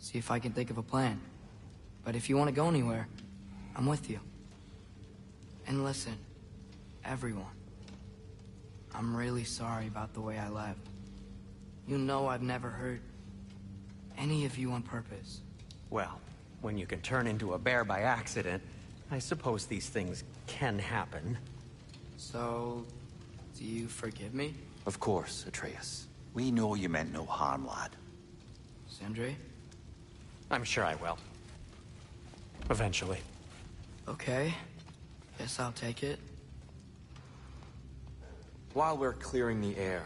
See if I can think of a plan. But if you want to go anywhere, I'm with you. And listen, everyone. I'm really sorry about the way I left. You know I've never hurt any of you on purpose. Well, when you can turn into a bear by accident, I suppose these things can happen. So, do you forgive me? Of course, Atreus. We know you meant no harm, lad. Sindri? I'm sure I will. Eventually. Okay. Guess I'll take it. While we're clearing the air,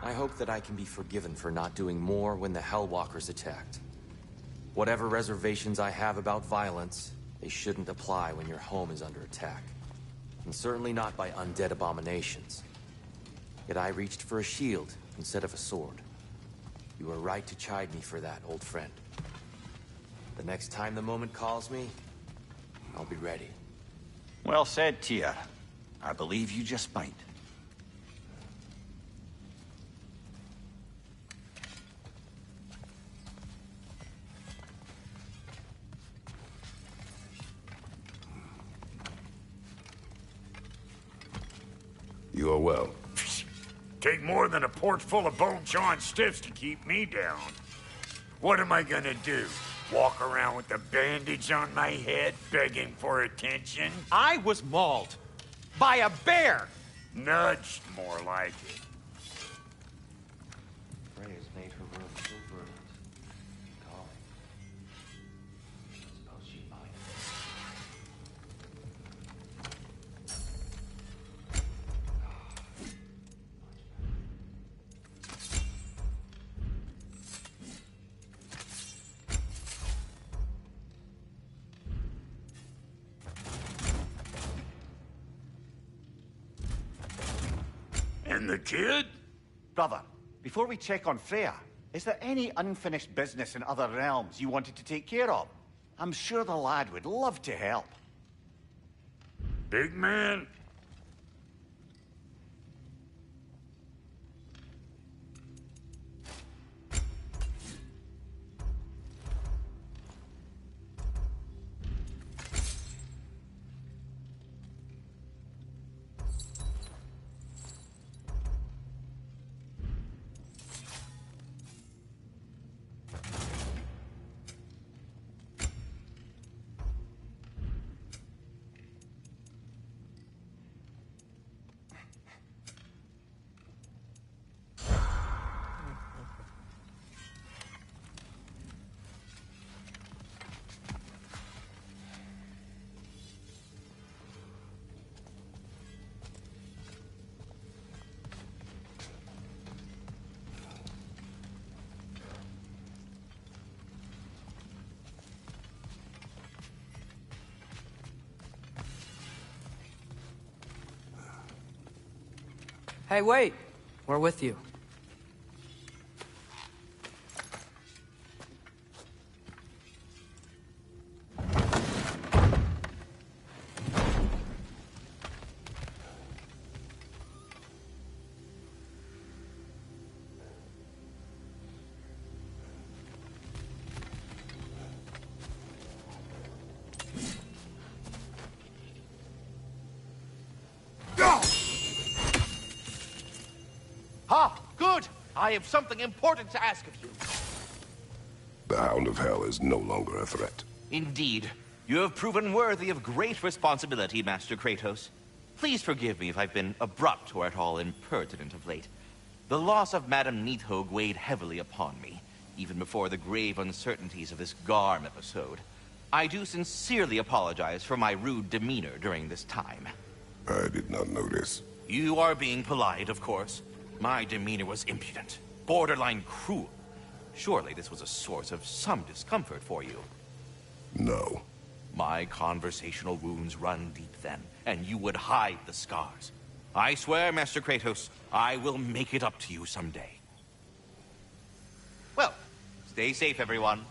I hope that I can be forgiven for not doing more when the Hellwalkers attacked. Whatever reservations I have about violence, they shouldn't apply when your home is under attack. And certainly not by undead abominations. Yet I reached for a shield instead of a sword. You were right to chide me for that, old friend. The next time the moment calls me, I'll be ready. Well said, Tyr. I believe you just might. You are well. Take more than a porch full of bone-chawing stiffs to keep me down. What am I gonna do? Walk around with a bandage on my head, begging for attention? I was mauled by a bear! Nudged, more like it. Frey has made her room so brilliant. Calling. Suppose she might. And the kid? Brother, before we check on Freya, is there any unfinished business in other realms you wanted to take care of? I'm sure the lad would love to help. Big man? Hey, wait! We're with you. Ha! Good! I have something important to ask of you. The Hound of Hell is no longer a threat. Indeed. You have proven worthy of great responsibility, Master Kratos. Please forgive me if I've been abrupt or at all impertinent of late. The loss of Madame Neathog weighed heavily upon me, even before the grave uncertainties of this Garm episode. I do sincerely apologize for my rude demeanor during this time. I did not notice. You are being polite, of course. My demeanor was impudent, borderline cruel. Surely this was a source of some discomfort for you. No. My conversational wounds run deep then, and you would hide the scars. I swear, Master Kratos, I will make it up to you someday. Well, stay safe, everyone.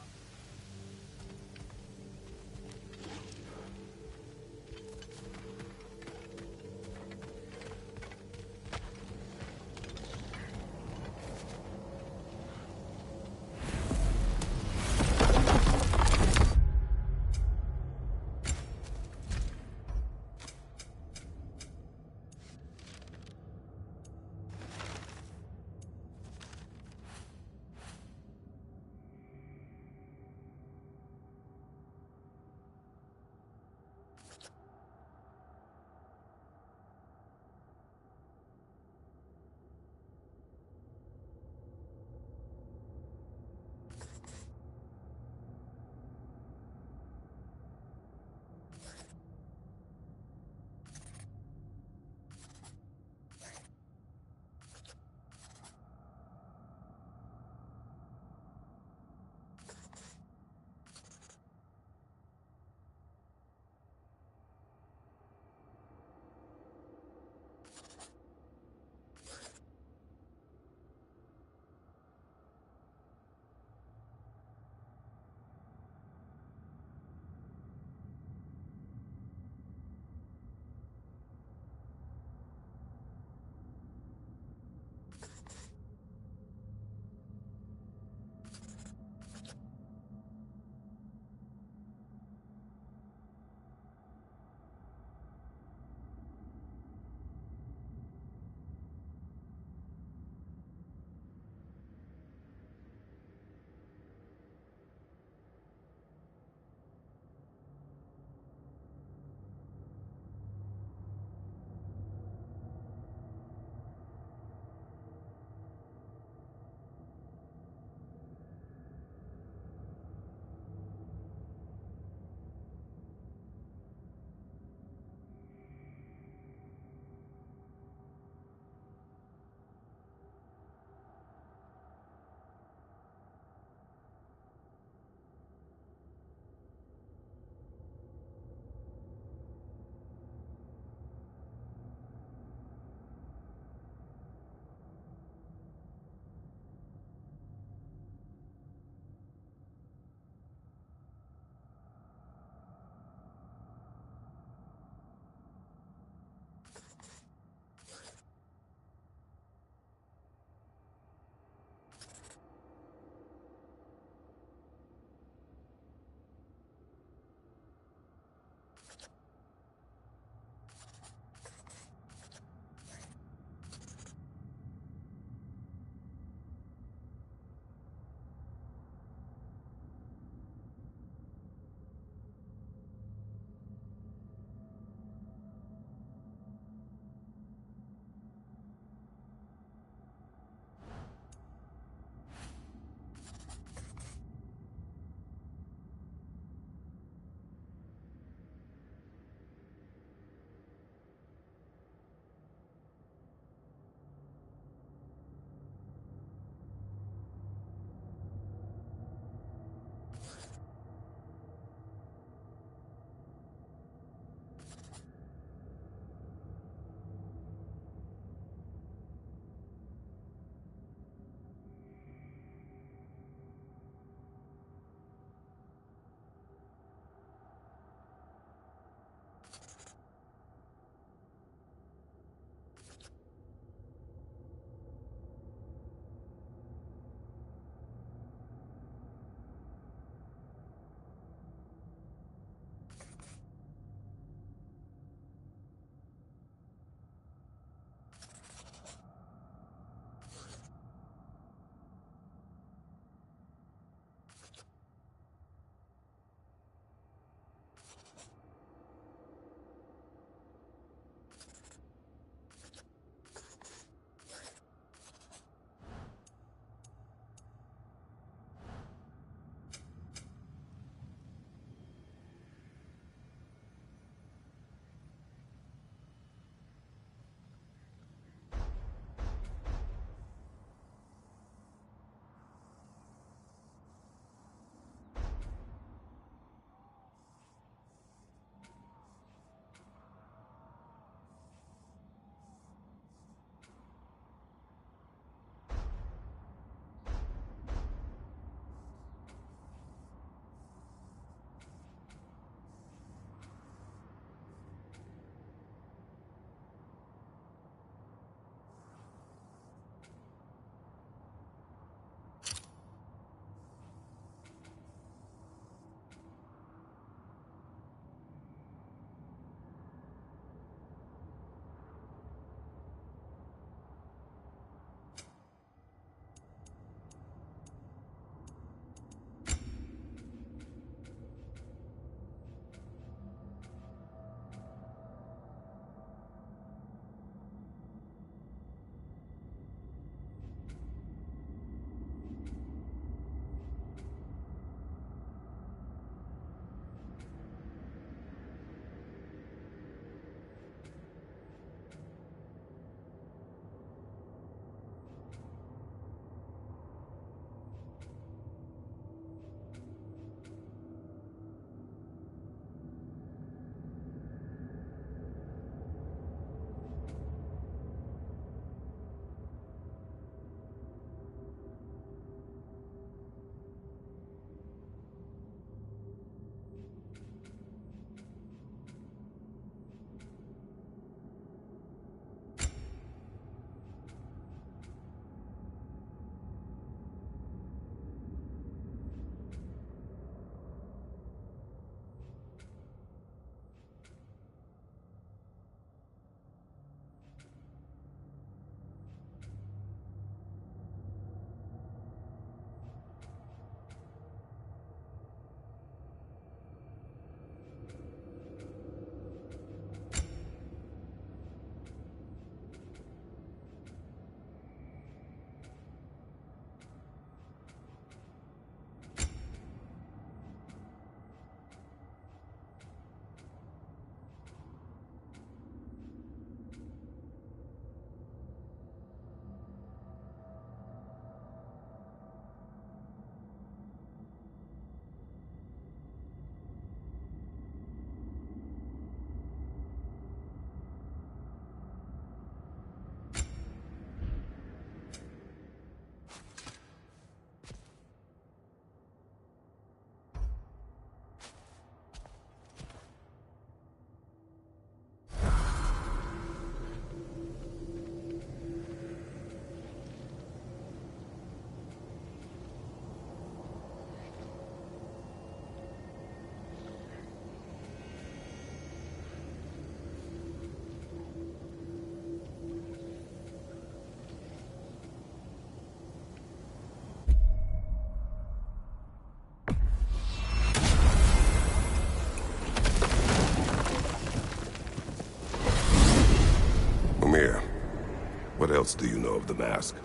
else do you know of the mask?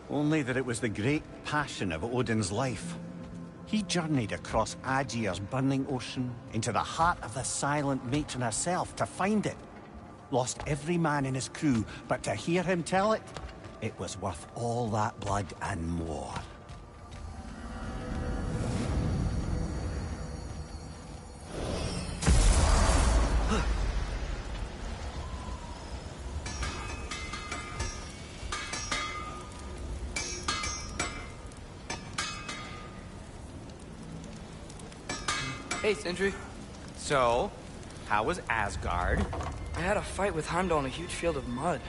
Only that it was the great passion of Odin's life. He journeyed across Aegir's burning ocean into the heart of the silent matron herself to find it. Lost every man in his crew, but to hear him tell it, it was worth all that blood and more. Hey, Sindri. So, how was Asgard? I had a fight with Heimdall in a huge field of mud.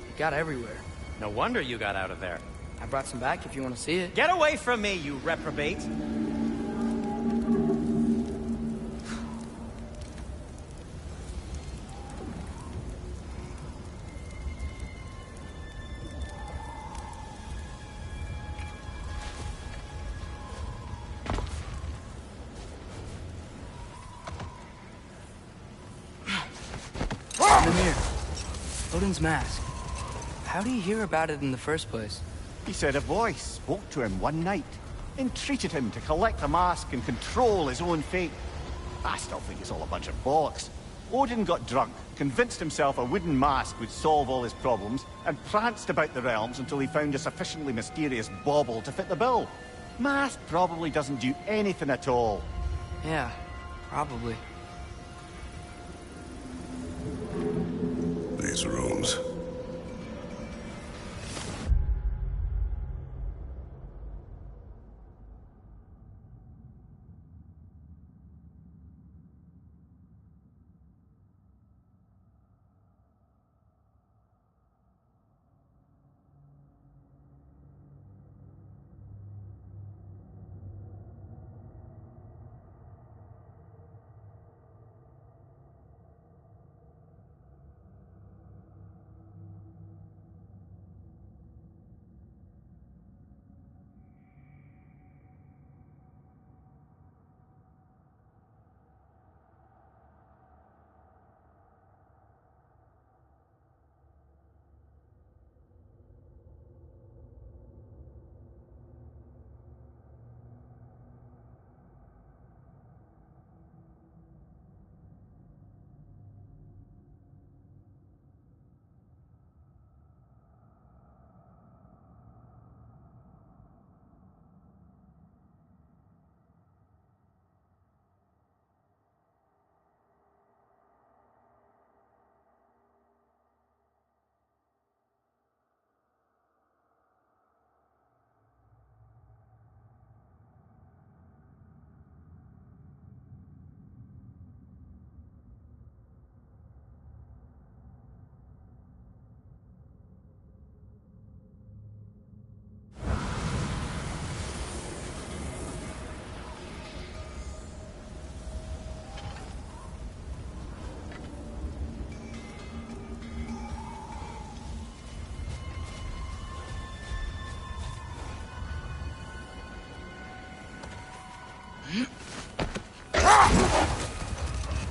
It got everywhere. No wonder you got out of there. I brought some back if you want to see it. Get away from me, you reprobate! Mimir, Odin's mask. How do you hear about it in the first place? He said a voice spoke to him one night, entreated him to collect the mask and control his own fate. I still think it's all a bunch of bollocks. Odin got drunk, convinced himself a wooden mask would solve all his problems, and pranced about the realms until he found a sufficiently mysterious bauble to fit the bill. Mask probably doesn't do anything at all. Yeah, probably. These rooms.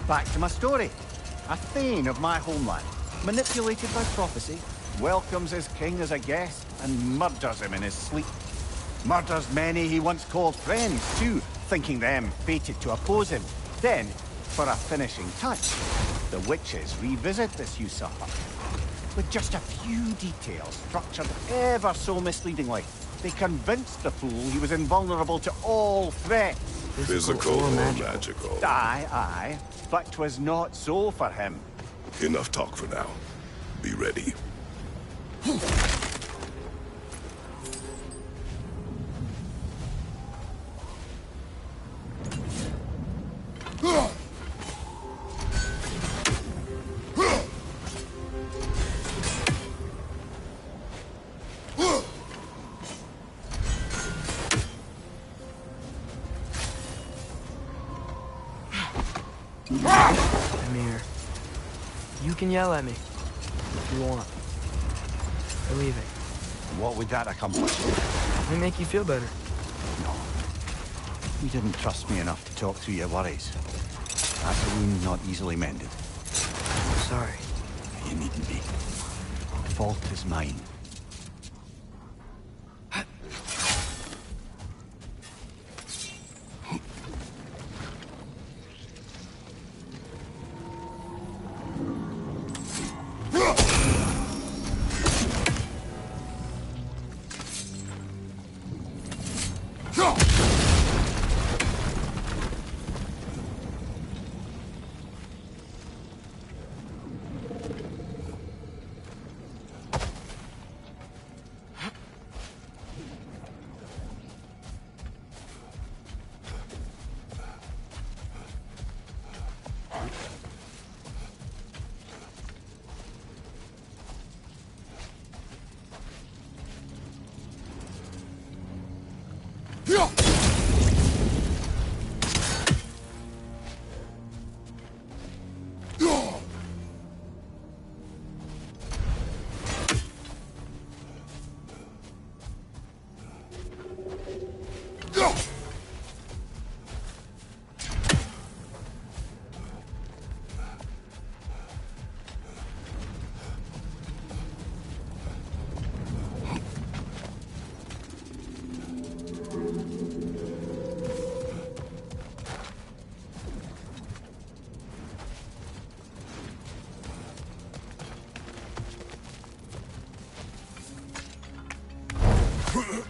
Back to my story. A Thane of my homeland, manipulated by prophecy, welcomes his king as a guest and murders him in his sleep. Murders many he once called friends, too, thinking them fated to oppose him. Then, for a finishing touch, the witches revisit this usurper. With just a few details structured ever so misleadingly, they convinced the fool he was invulnerable to all threat. Physical or magical? Aye, but 'twas not so for him. Enough talk for now. Be ready. Amir, you can yell at me if you want. Believe it. What would that accomplish? It may make you feel better. No. You didn't trust me enough to talk through your worries. That's a wound not easily mended. I'm sorry. You needn't be. The fault is mine.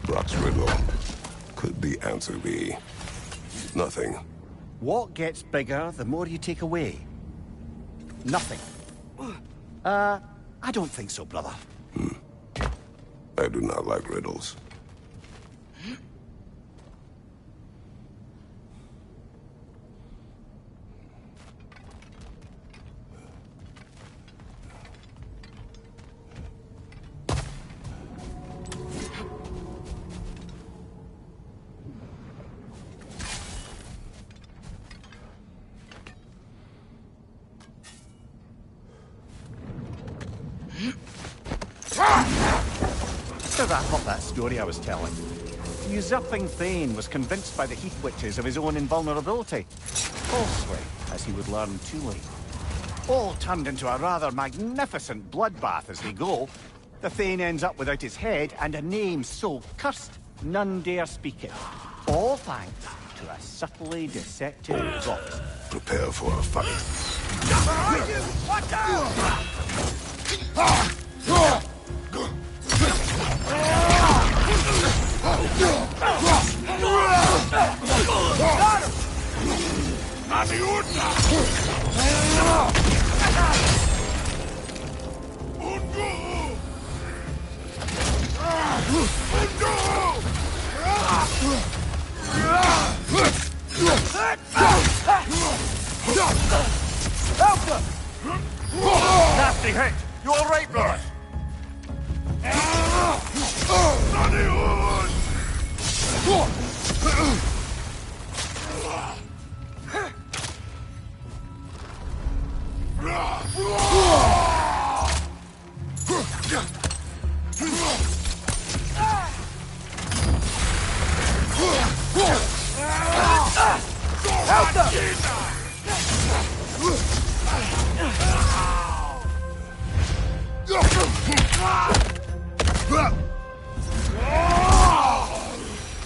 Brock's riddle. Could the answer be nothing? What gets bigger the more you take away? Nothing. I don't think so, brother. I do not like riddles. To wrap up that story I was telling, the usurping Thane was convinced by the Heath Witches of his own invulnerability. Falsely, as he would learn too late. All turned into a rather magnificent bloodbath as they go. The Thane ends up without his head and a name so cursed none dare speak it. All thanks to a subtly deceptive prophet. Prepare for a fight. Behind you! Watch out! Nasty hit! You all right, brother?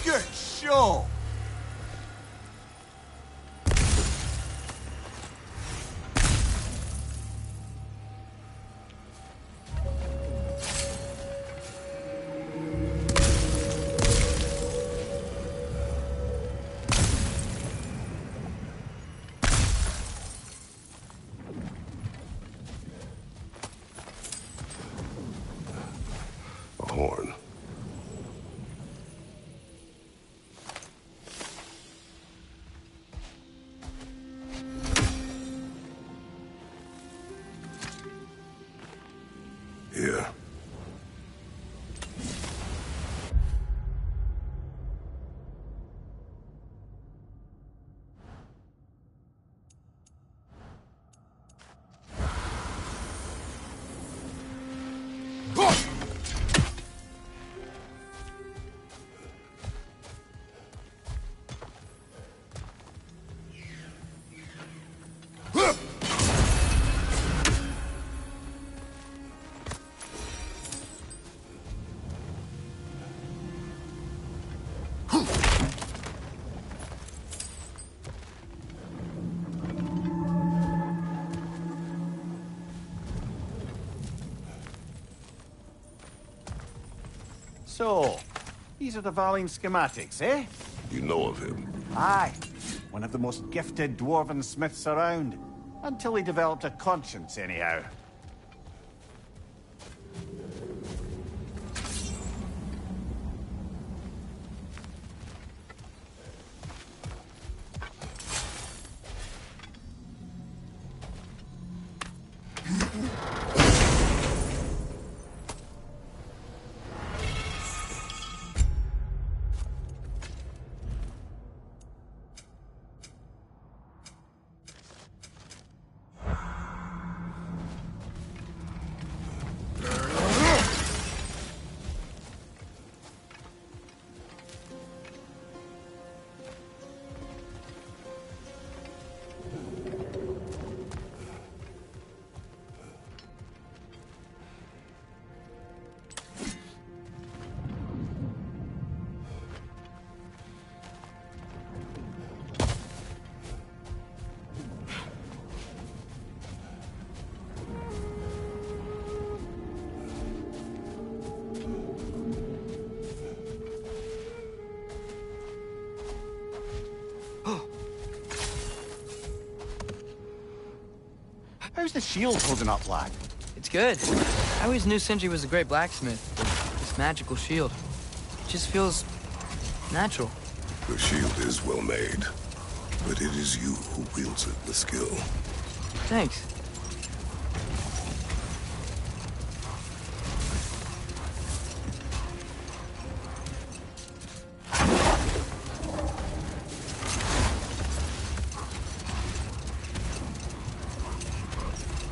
Good show! A horn. Here. So, these are the Valine schematics, eh? You know of him? Aye. One of the most gifted dwarven smiths around. Until he developed a conscience, anyhow. How's the shield holding up, lad? It's good. I always knew Sindri was a great blacksmith. This magical shield. It just feels natural. The shield is well made, but it is you who wields it with skill. Thanks.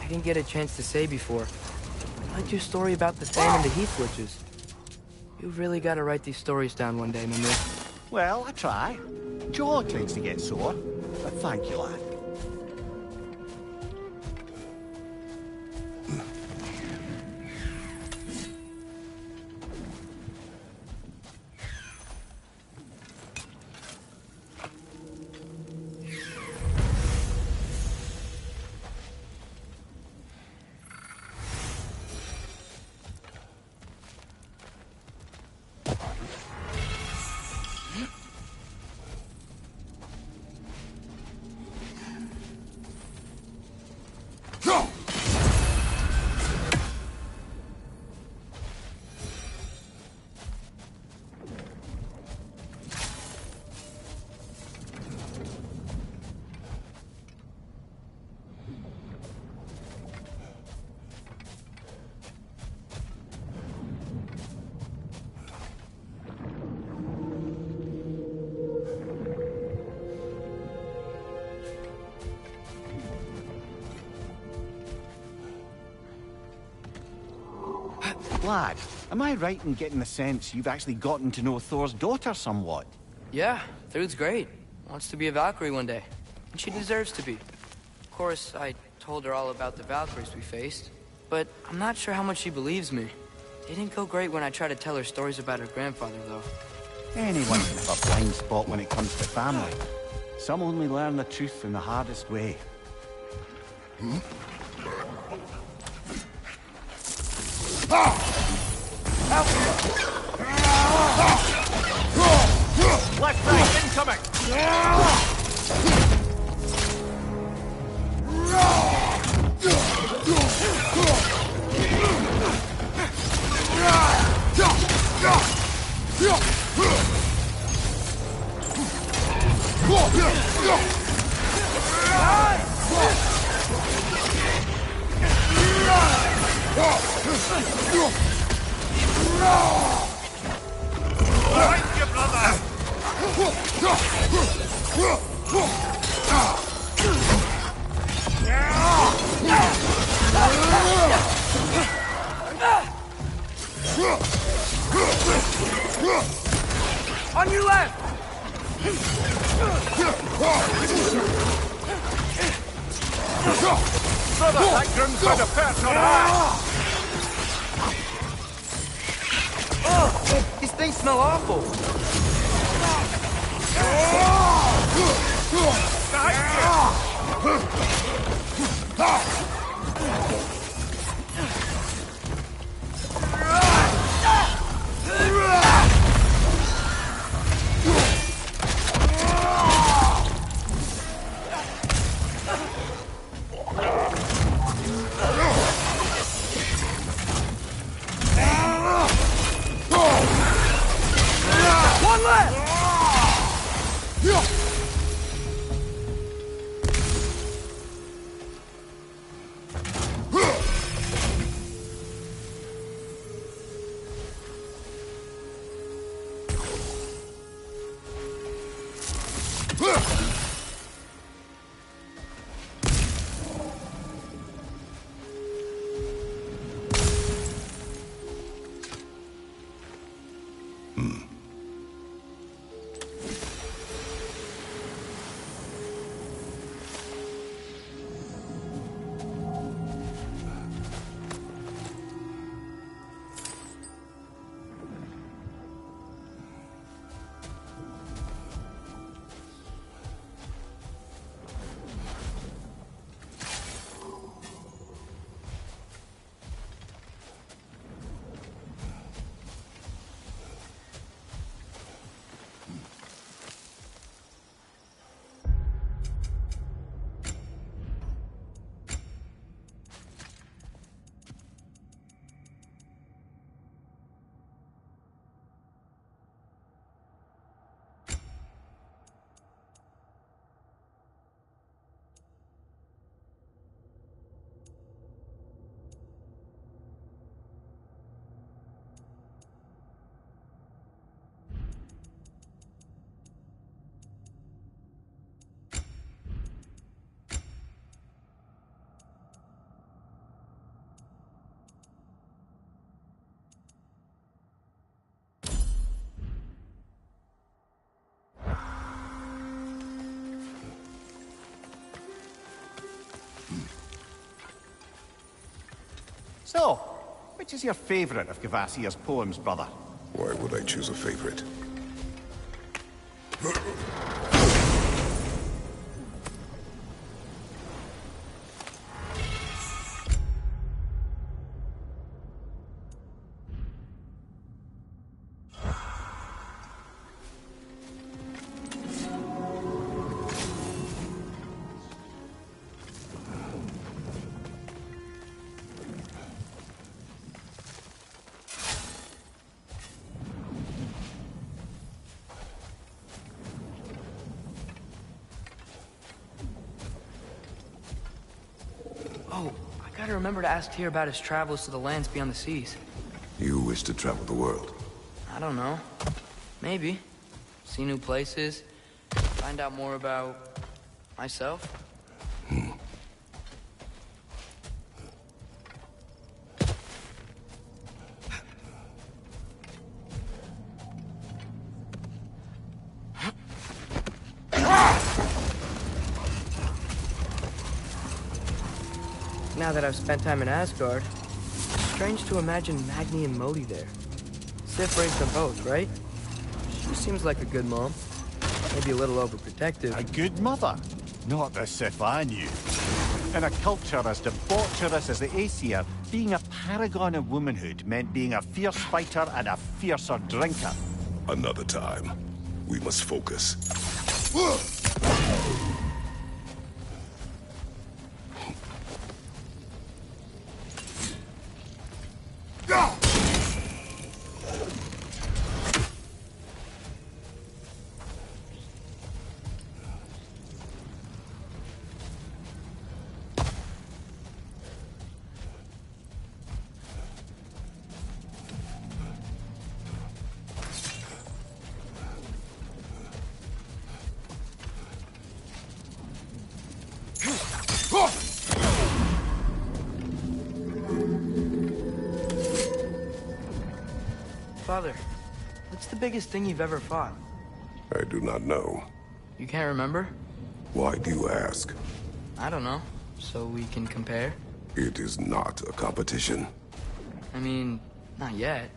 I didn't get a chance to say before. I liked your story about the Thane and the Heath Witches. You've really got to write these stories down one day, Mimir. Well, I try. Jaw tends to get sore, but thank you, lad. Lad, am I right in getting the sense you've actually gotten to know Thor's daughter somewhat? Yeah, Thrude's great. Wants to be a Valkyrie one day. And she deserves to be. Of course, I told her all about the Valkyries we faced. But I'm not sure how much she believes me. It didn't go great when I tried to tell her stories about her grandfather, though. Anyone can have a blind spot when it comes to family. Some only learn the truth in the hardest way. Left flank incoming! Behind you, brother! On your left! Brother, that groom's got a perch on high! Oh, these things smell awful. So, which is your favorite of Kvasir's poems, brother? Why would I choose a favorite? Oh, I gotta remember to ask Tyr about his travels to the lands beyond the seas. You wish to travel the world. I don't know. Maybe. See new places. Find out more about... myself. Now that I've spent time in Asgard, it's strange to imagine Magni and Modi there. Sif raised them both, right? She seems like a good mom. Maybe a little overprotective. A good mother? Not the Sif I knew. In a culture as debaucherous as the Aesir, being a paragon of womanhood meant being a fierce fighter and a fiercer drinker. Another time. We must focus. Father, what's the biggest thing you've ever fought? I do not know. You can't remember? Why do you ask? I don't know. So we can compare? It is not a competition. I mean, not yet.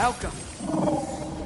Outcome. Outcome.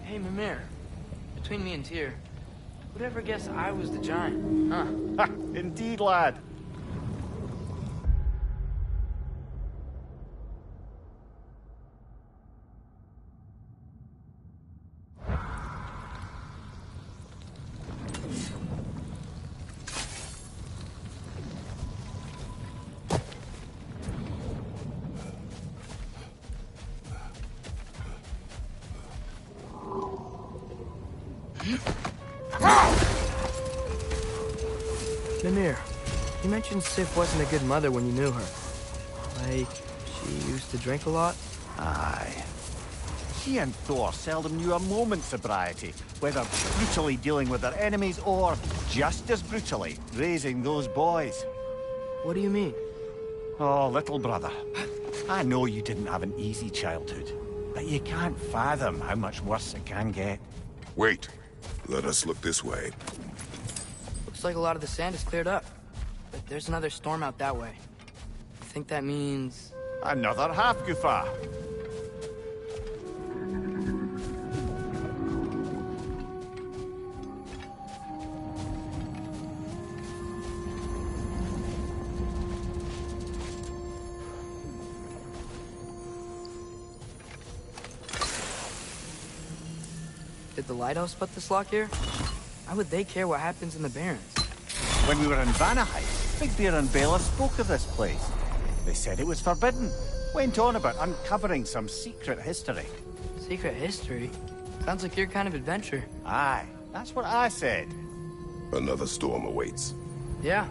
Hey, Mimir. Between me and Tyr, who'd ever guess I was the giant, huh? Indeed, lad. Mimir, you mentioned Sif wasn't a good mother when you knew her. Like, she used to drink a lot? Aye. She and Thor seldom knew a moment's sobriety, whether brutally dealing with their enemies or, just as brutally, raising those boys. What do you mean? Oh, little brother. I know you didn't have an easy childhood, but you can't fathom how much worse it can get. Wait. Let us look this way. Looks like a lot of the sand is cleared up. But there's another storm out that way. I think that means... Another half-goofa. Did the lighthouse put this lock here? Why would they care what happens in the Barrens? When we were in Vanaheim, Big Bear and Bella spoke of this place. They said it was forbidden. Went on about uncovering some secret history. Secret history? Sounds like your kind of adventure. Aye, that's what I said. Another storm awaits. Yeah,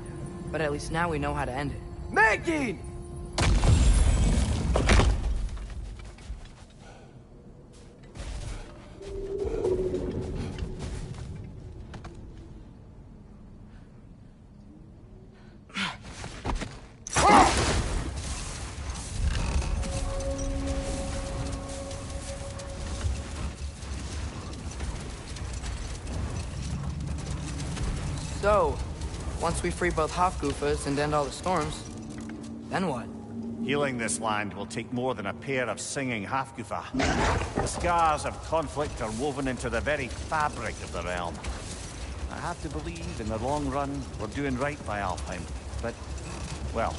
but at least now we know how to end it. Maggie! So, once we free both Hofgufas and end all the storms, then what? Healing this land will take more than a pair of singing Hafgufa. The scars of conflict are woven into the very fabric of the realm. I have to believe, in the long run, we're doing right by Alfheim. But, well,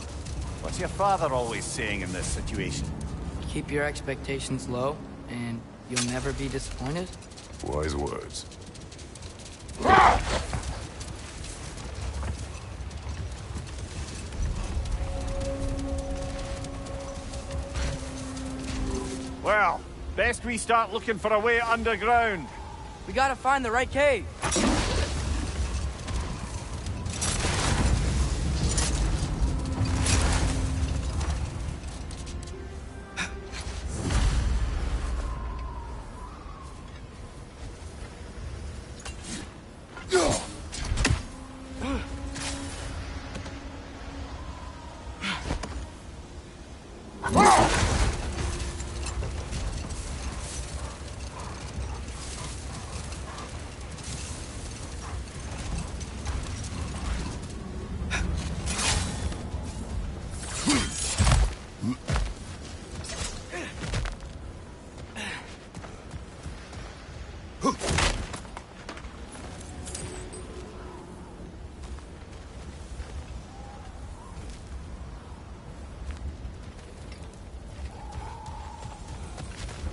what's your father always saying in this situation? Keep your expectations low, and you'll never be disappointed? Wise words. Well, best we start looking for a way underground. We gotta find the right cave.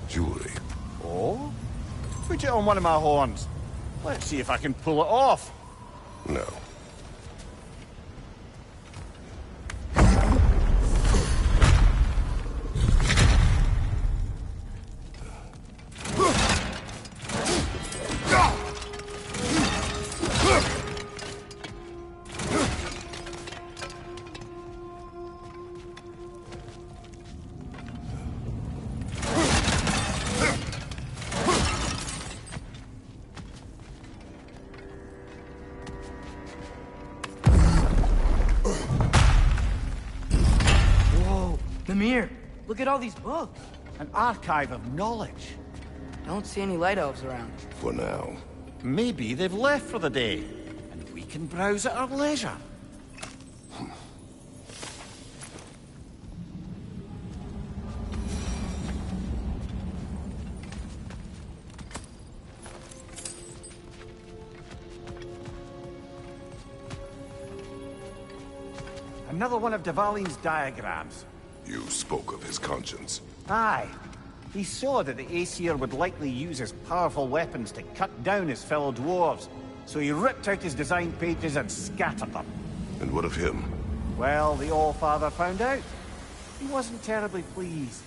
Jewelry. Oh? Put it on one of my horns. Let's see if I can pull it off. No. Mimir, look at all these books. An archive of knowledge. Don't see any light elves around. For now. Maybe they've left for the day, and we can browse at our leisure. Another one of Dvalin's diagrams. You spoke of his conscience. Aye. He saw that the Aesir would likely use his powerful weapons to cut down his fellow dwarves, so he ripped out his design pages and scattered them. And what of him? Well, the Allfather found out. He wasn't terribly pleased.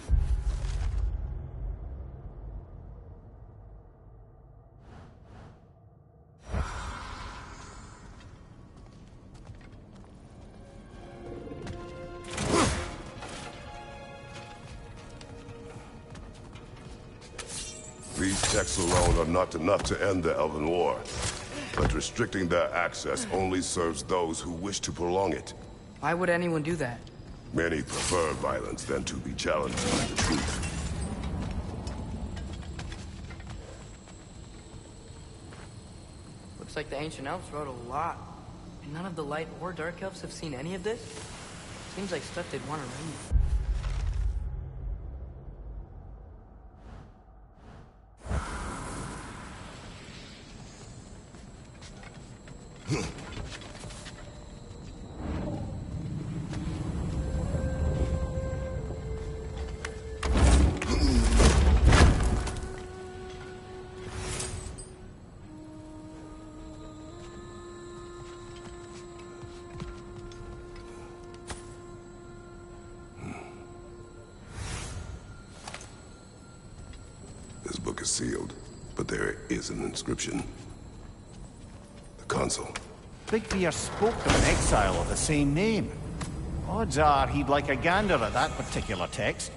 These texts alone are not enough to end the Elven War. But restricting their access only serves those who wish to prolong it. Why would anyone do that? Many prefer violence than to be challenged by the truth. Looks like the ancient elves wrote a lot. And none of the light or dark elves have seen any of this? Seems like stuff they'd want to read. This book is sealed, but there is an inscription. The console. Big Bear spoke to an exile of the same name. Odds are he'd like a gander at that particular text.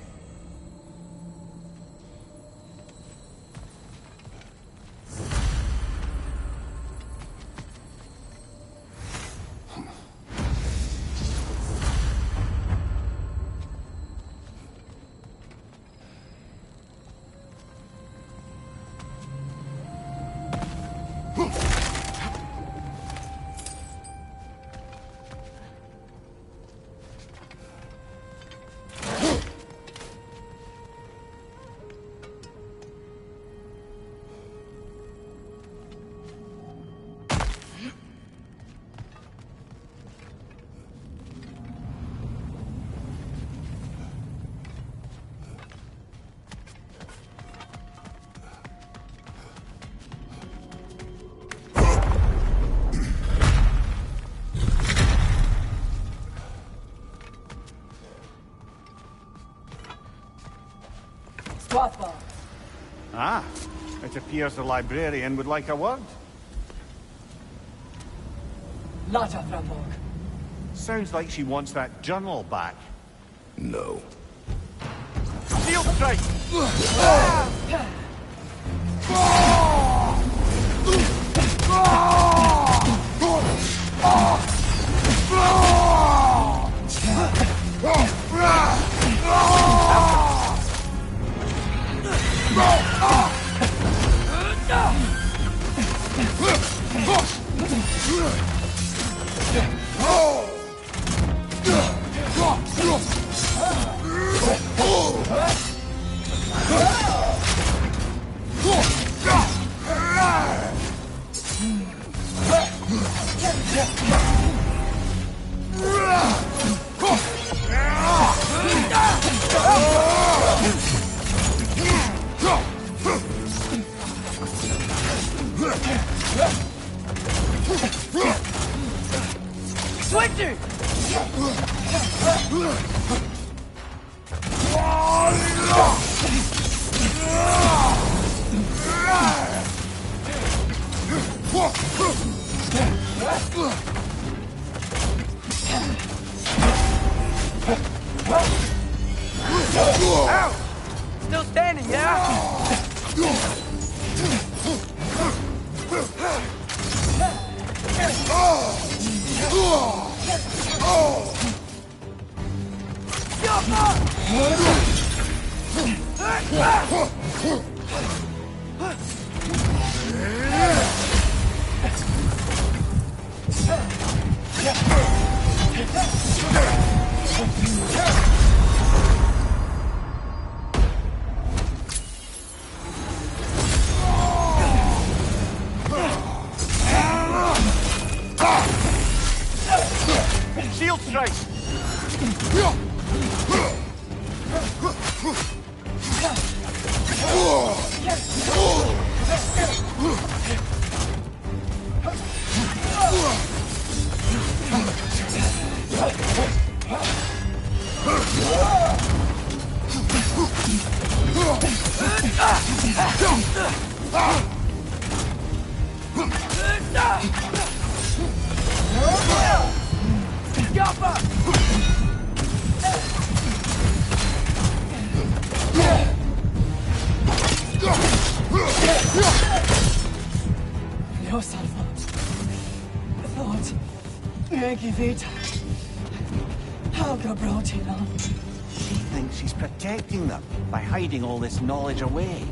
Ah, it appears the librarian would like a word. Sounds like she wants that journal back. No. Steel strike! Switcher! Ow! Still standing, yeah? Shield strike! Los Alphonse. Thought. Yankee Vita. How brought it on? She thinks she's protecting them by hiding all this knowledge away.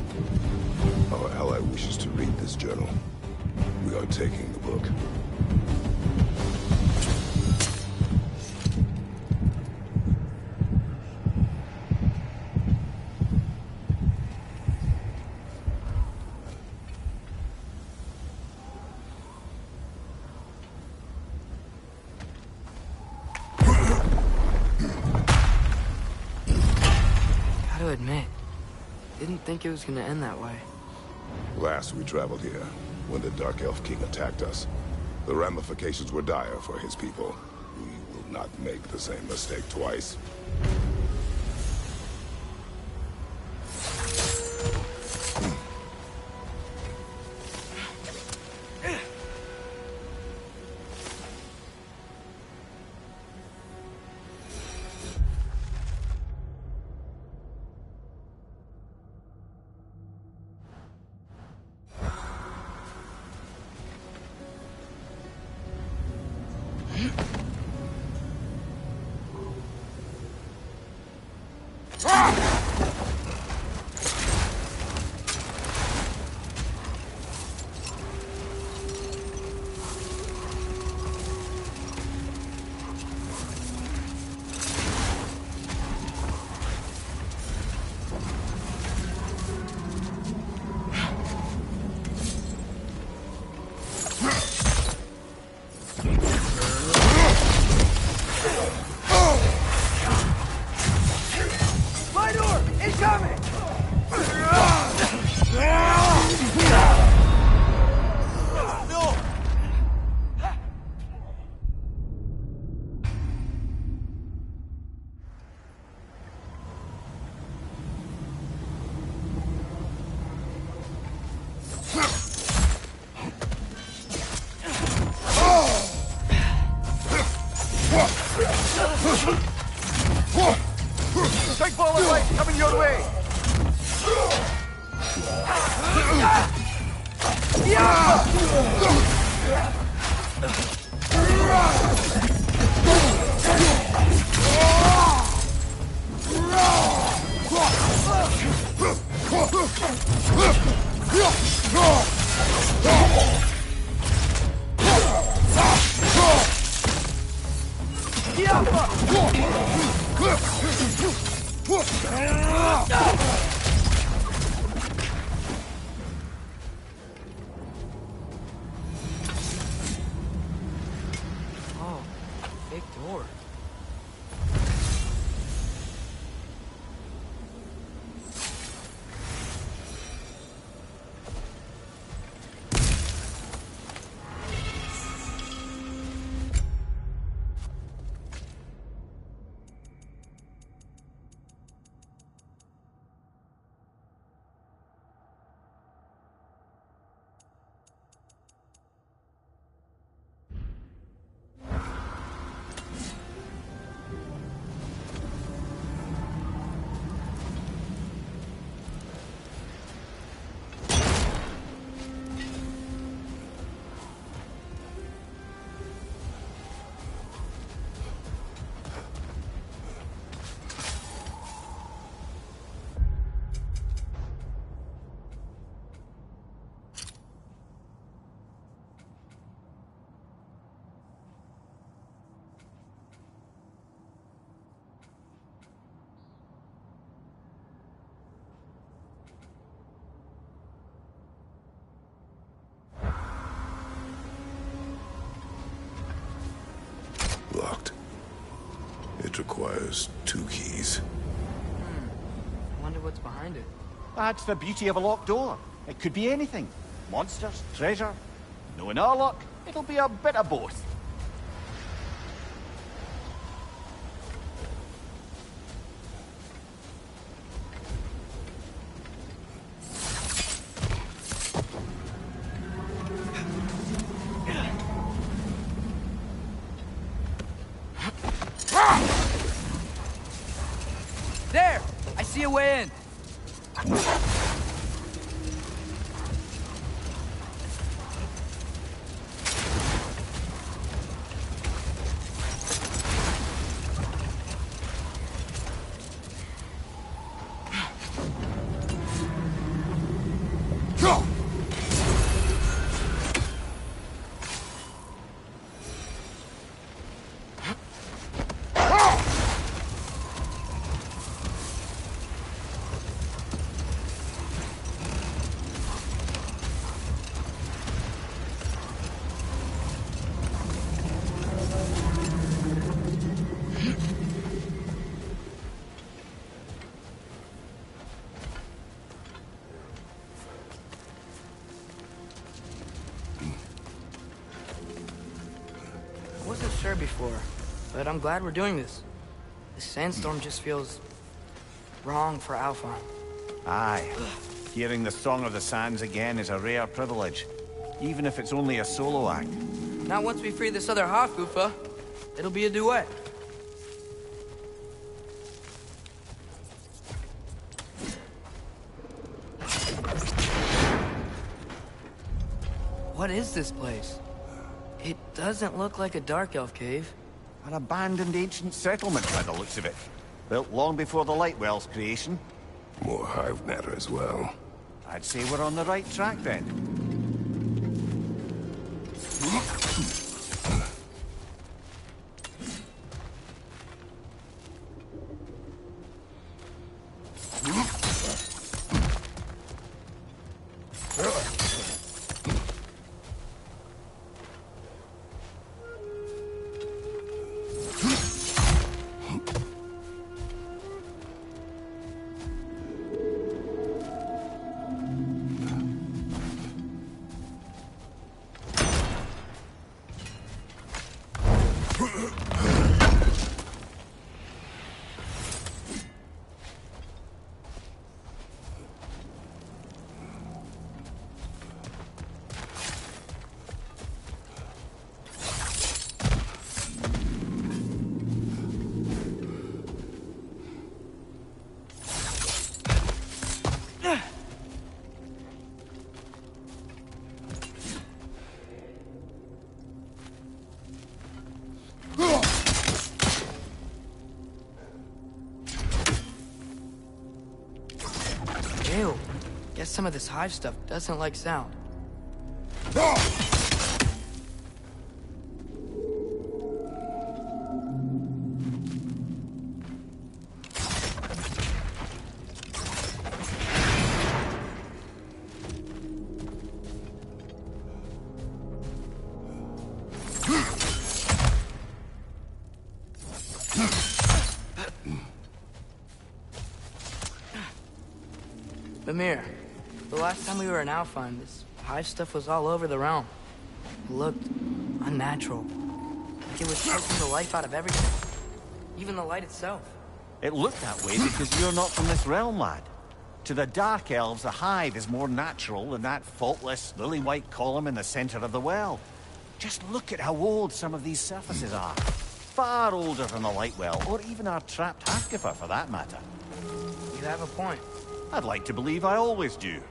Our ally wishes to read this journal. We are taking the book. Gotta admit, didn't think it was gonna end that way. Last we traveled here, when the Dark Elf King attacked us, the ramifications were dire for his people. We will not make the same mistake twice. Big ball of light coming your way! Oh, big door. requires 2 keys. I wonder what's behind it. That's the beauty of a locked door. It could be anything. Monsters, treasure. Knowing our luck, it'll be a bit of both. There! I see a way in. I wasn't sure before, but I'm glad we're doing this. This sandstorm just feels wrong for Alpha. Aye. Hearing the Song of the Sands again is a rare privilege, even if it's only a solo act. Not once we free this other Hakufa. It'll be a duet. What is this place? It doesn't look like a Dark Elf cave. An abandoned ancient settlement by the looks of it. Built long before the Lightwell's creation. More hive matter as well. I'd say we're on the right track then. Ew. Guess some of this hive stuff doesn't like sound. Mimir, the last time we were in Alfheim, this hive stuff was all over the realm. It looked unnatural. Like it was taking the life out of everything. Even the light itself. It looked that way because you're not from this realm, lad. To the Dark Elves, the hive is more natural than that faultless, lily-white column in the center of the well. Just look at how old some of these surfaces are. Far older than the Lightwell, or even our trapped Hathgifer, for that matter. You have a point. I'd like to believe I always do.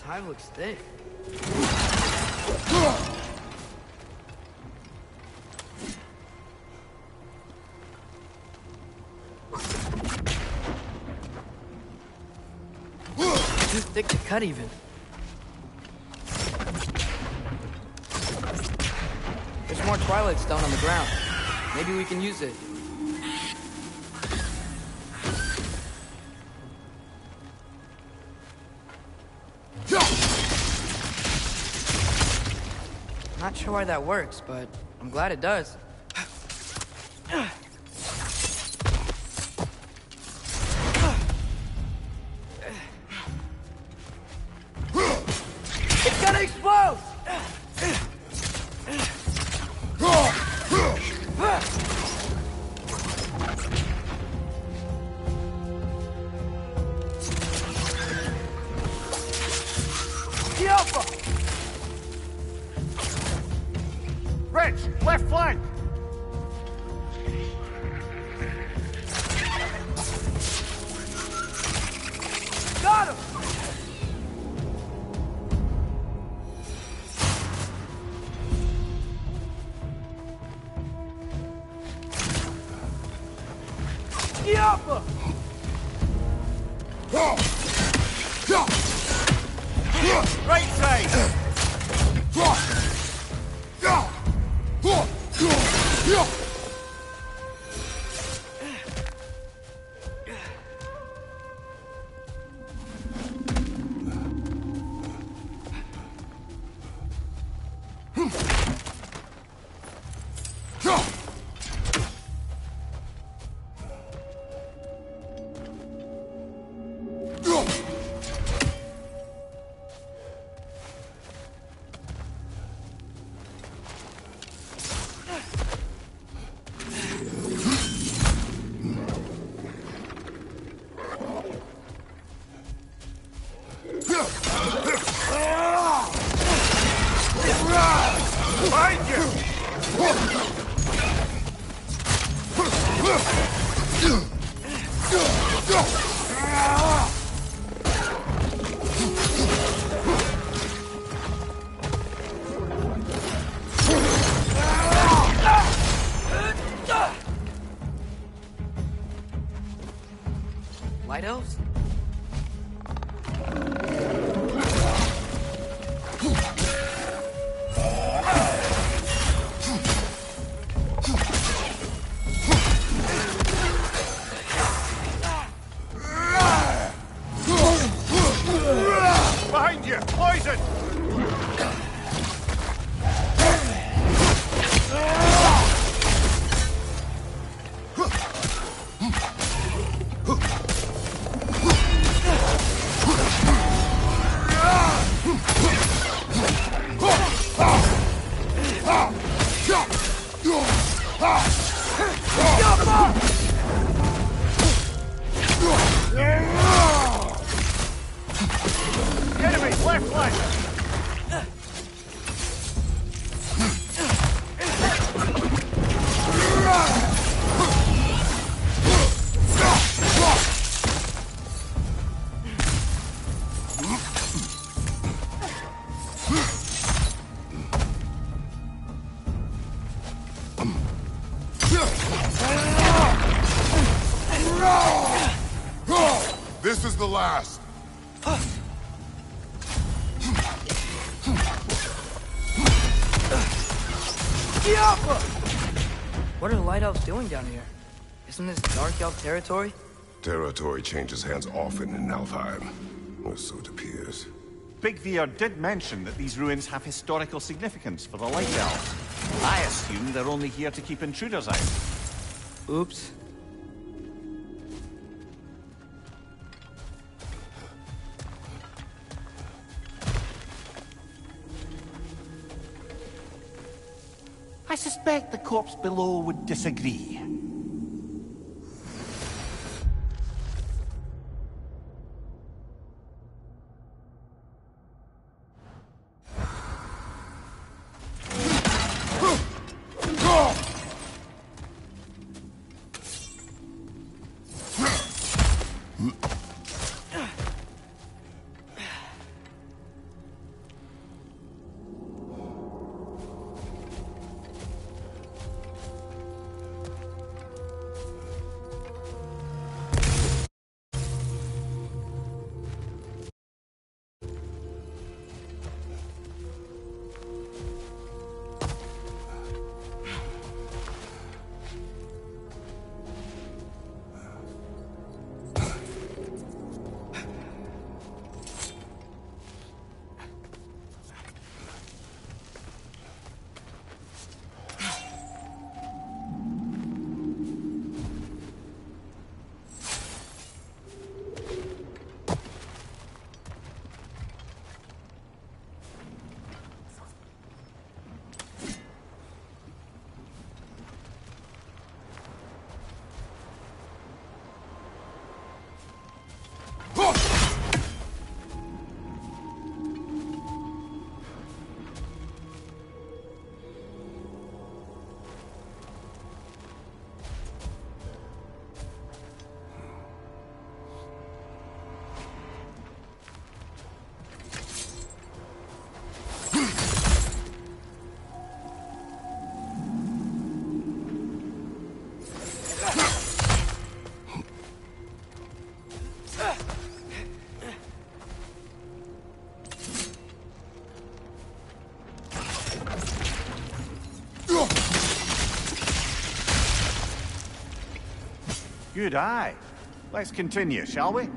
Hive looks thick. Too thick to cut even. There's more Twilight Stone on the ground. Maybe we can use it. Not sure why that works, but I'm glad it does. It's gonna explode! The Alpha! Rich, left flank! Got him! The Alpha! Right side! Light elves? Behind you! Poison! Enemy, left flank! This is the last. What are the Light Elves doing down here? Isn't this Dark Elf territory? Territory changes hands often in Alfheim, or so it appears. Big Veer did mention that these ruins have historical significance for the Light Elves. I assume they're only here to keep intruders out. Oops. I suspect the corpse below would disagree. Good eye. Let's continue, shall we?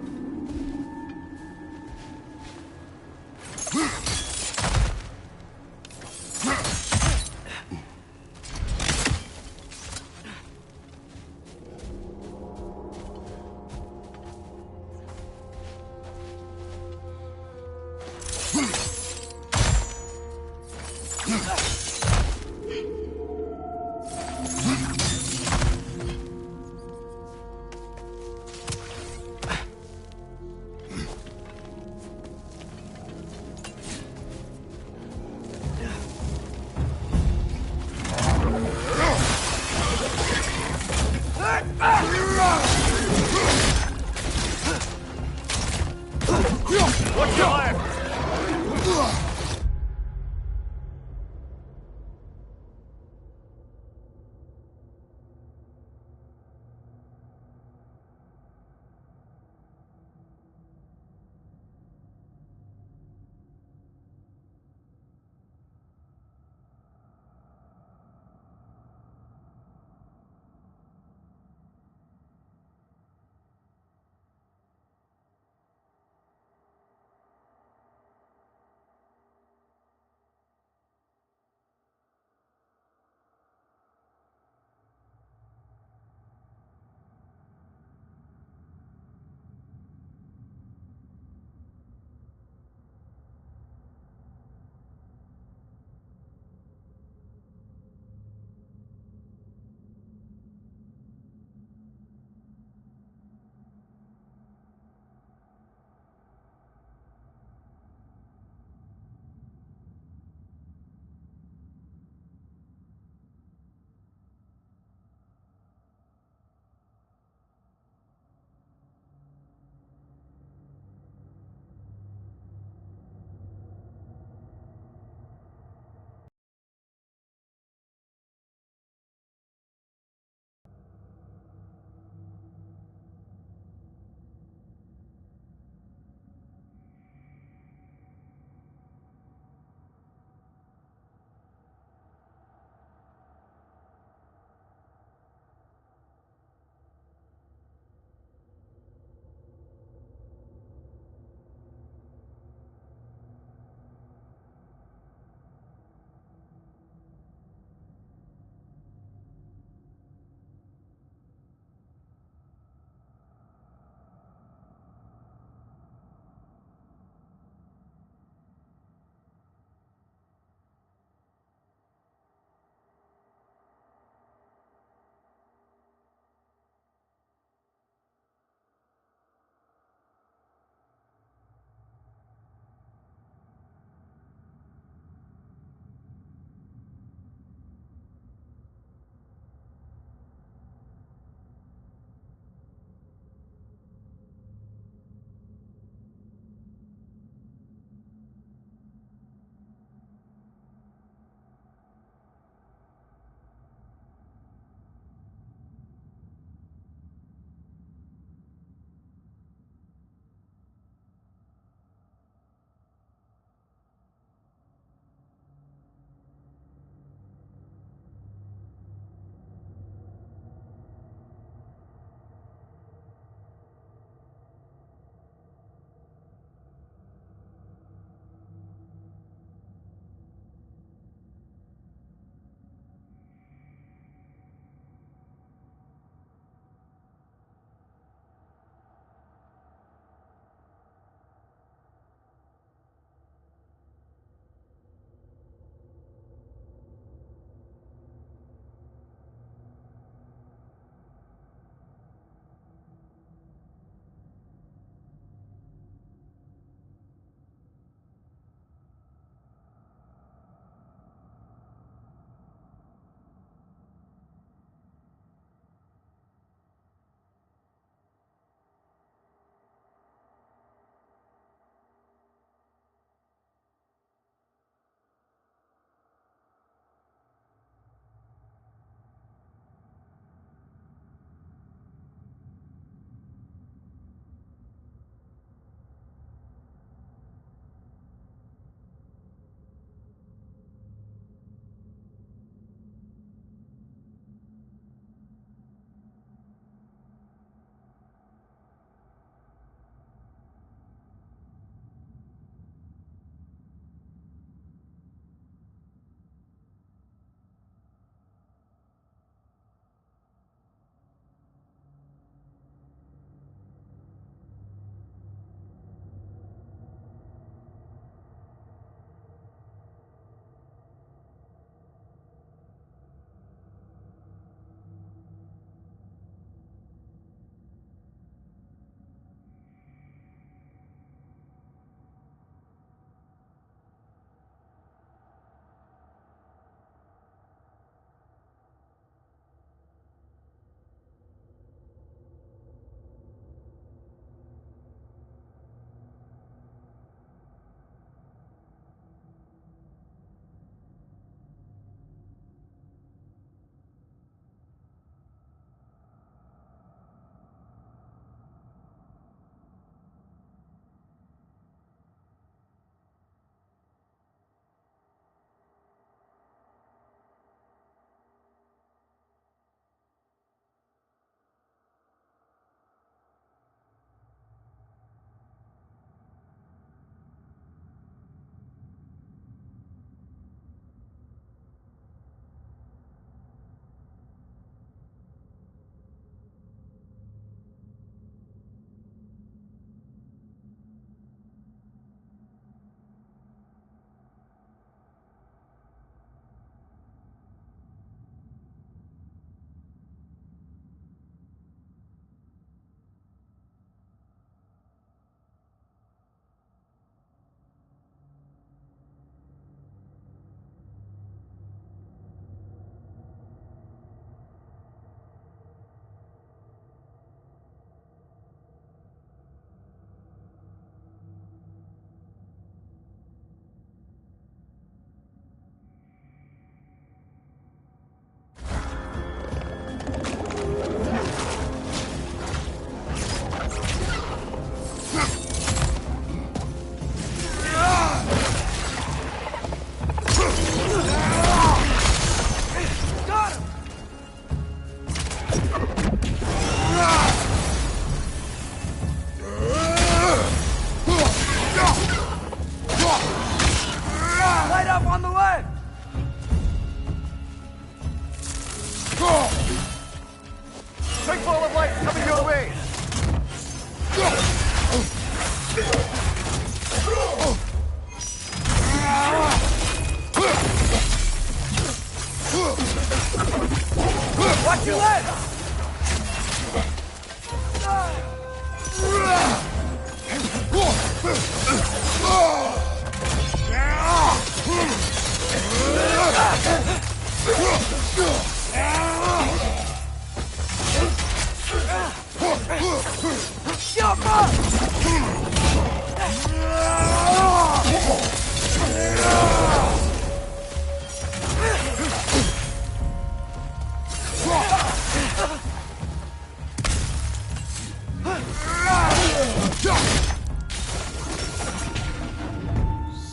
Too late!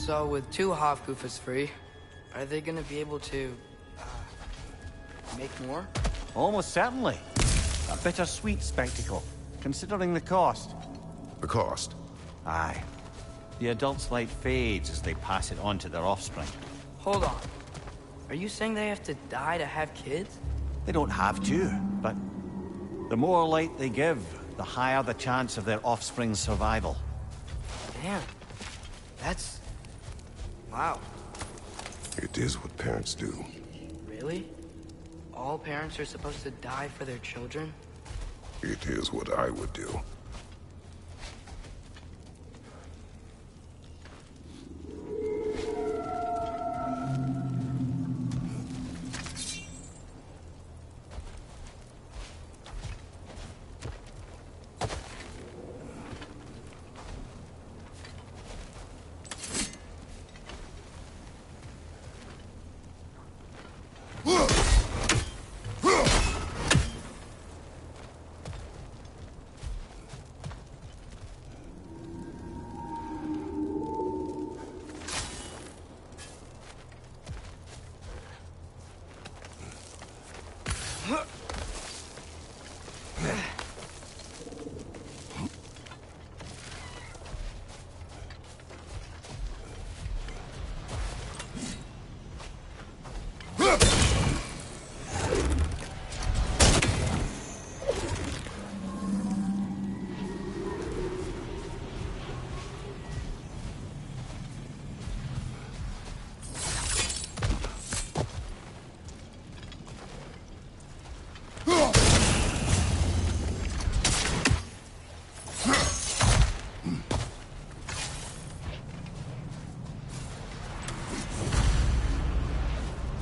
So with two Hofgoofers free, are they gonna be able to, make more? Almost certainly. A bittersweet spectacle, considering the cost. The cost? Aye. The adult's light fades as they pass it on to their offspring. Hold on. Are you saying they have to die to have kids? They don't have to, but the more light they give, the higher the chance of their offspring's survival. Damn. That's... wow. It is what parents do. Really? All parents are supposed to die for their children? It is what I would do.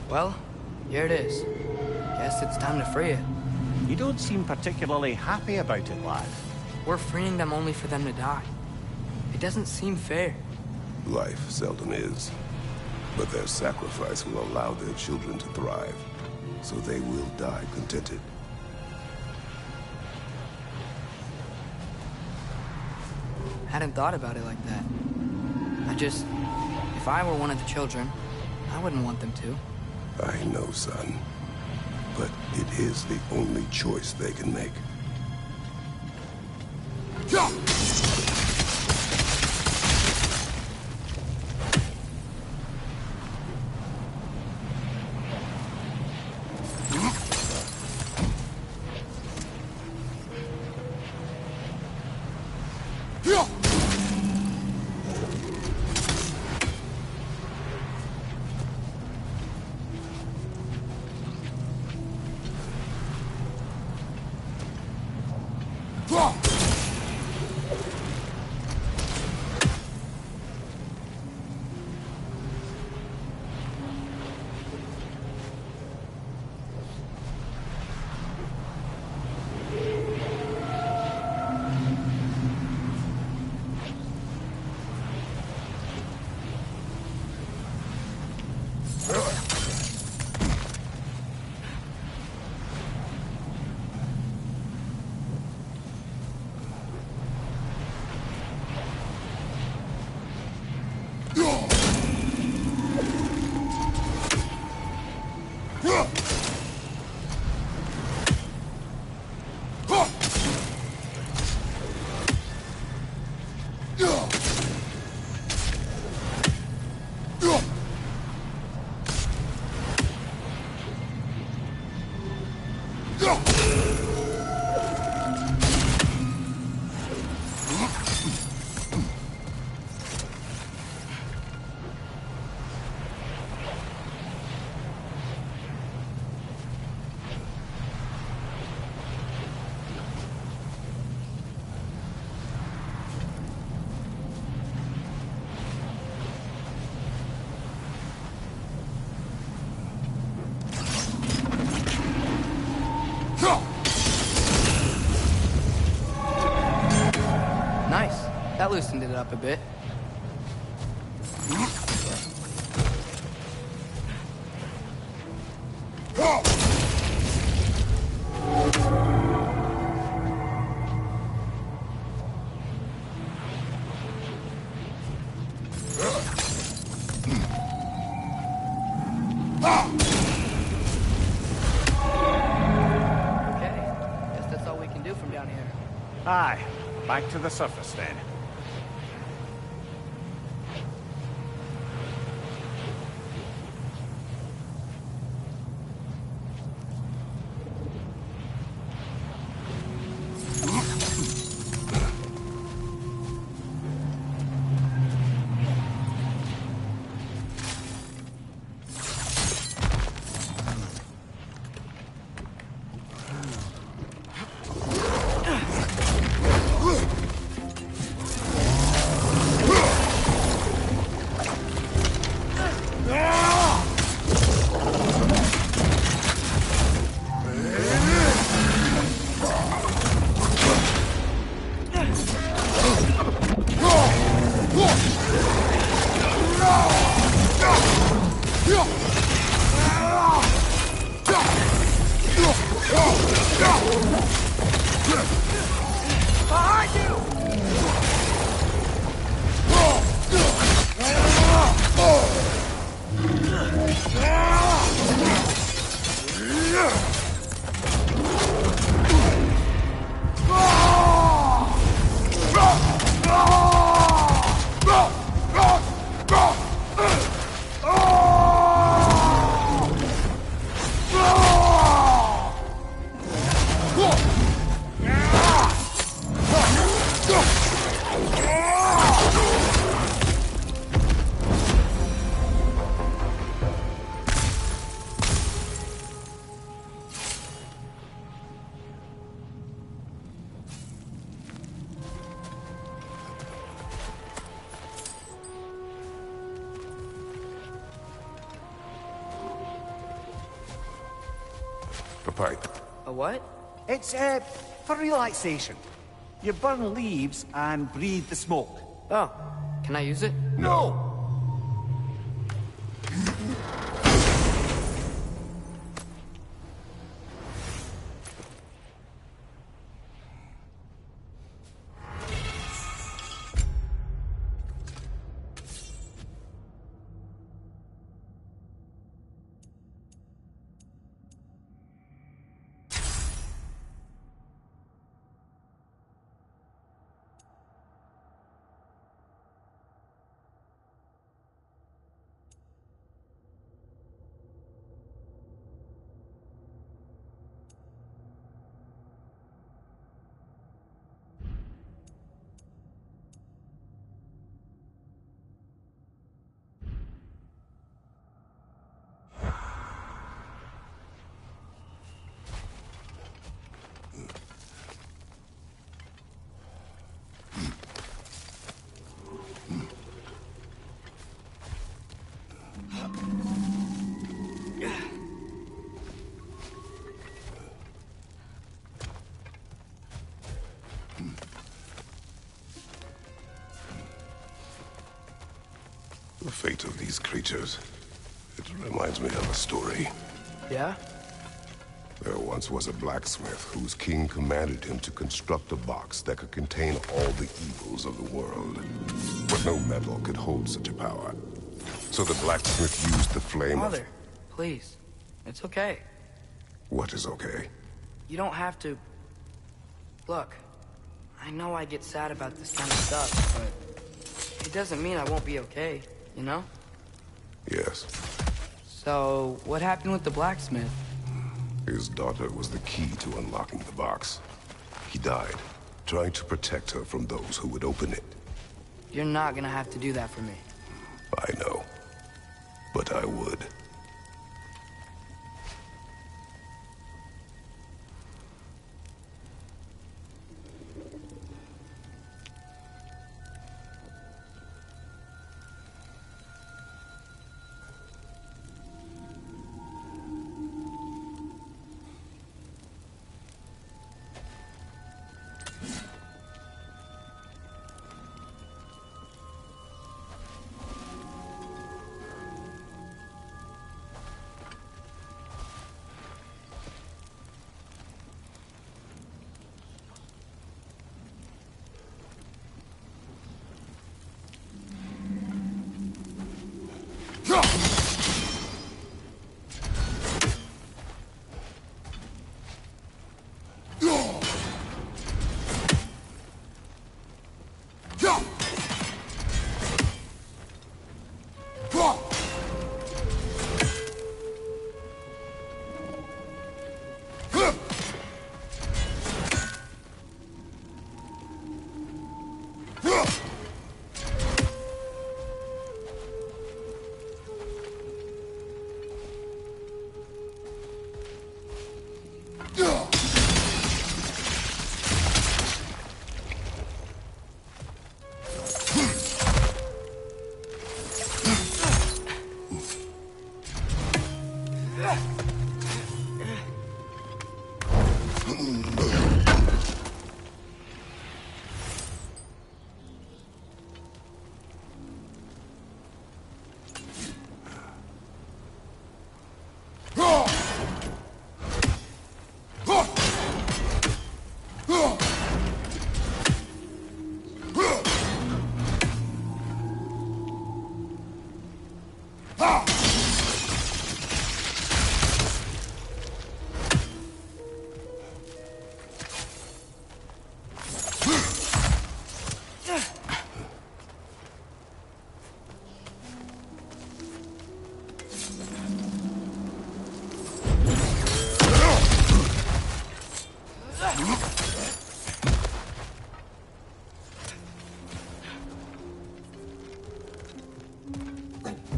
Well, here it is. Guess it's time to free it. You don't seem particularly happy about it, lad. We're freeing them only for them to die. It doesn't seem fair. Life seldom is. But their sacrifice will allow their children to thrive. So they will die contented. Hadn't thought about it like that. If I were one of the children, I wouldn't want them to. I know, son. But it is the only choice they can make. That loosened it up a bit. Aye, back to the surface then. A pipe. A what? It's, for relaxation. You burn leaves and breathe the smoke. Oh, can I use it? No! The fate of these creatures. It reminds me of a story. Yeah? There once was a blacksmith whose king commanded him to construct a box that could contain all the evils of the world. But no metal could hold such a power. So the blacksmith used the flame Mother, please. It's okay. What is okay? You don't have to... Look, I know I get sad about this kind of stuff, but it doesn't mean I won't be okay, you know? Yes. So, what happened with the blacksmith? His daughter was the key to unlocking the box. He died, trying to protect her from those who would open it. You're not gonna have to do that for me. I know. But I would.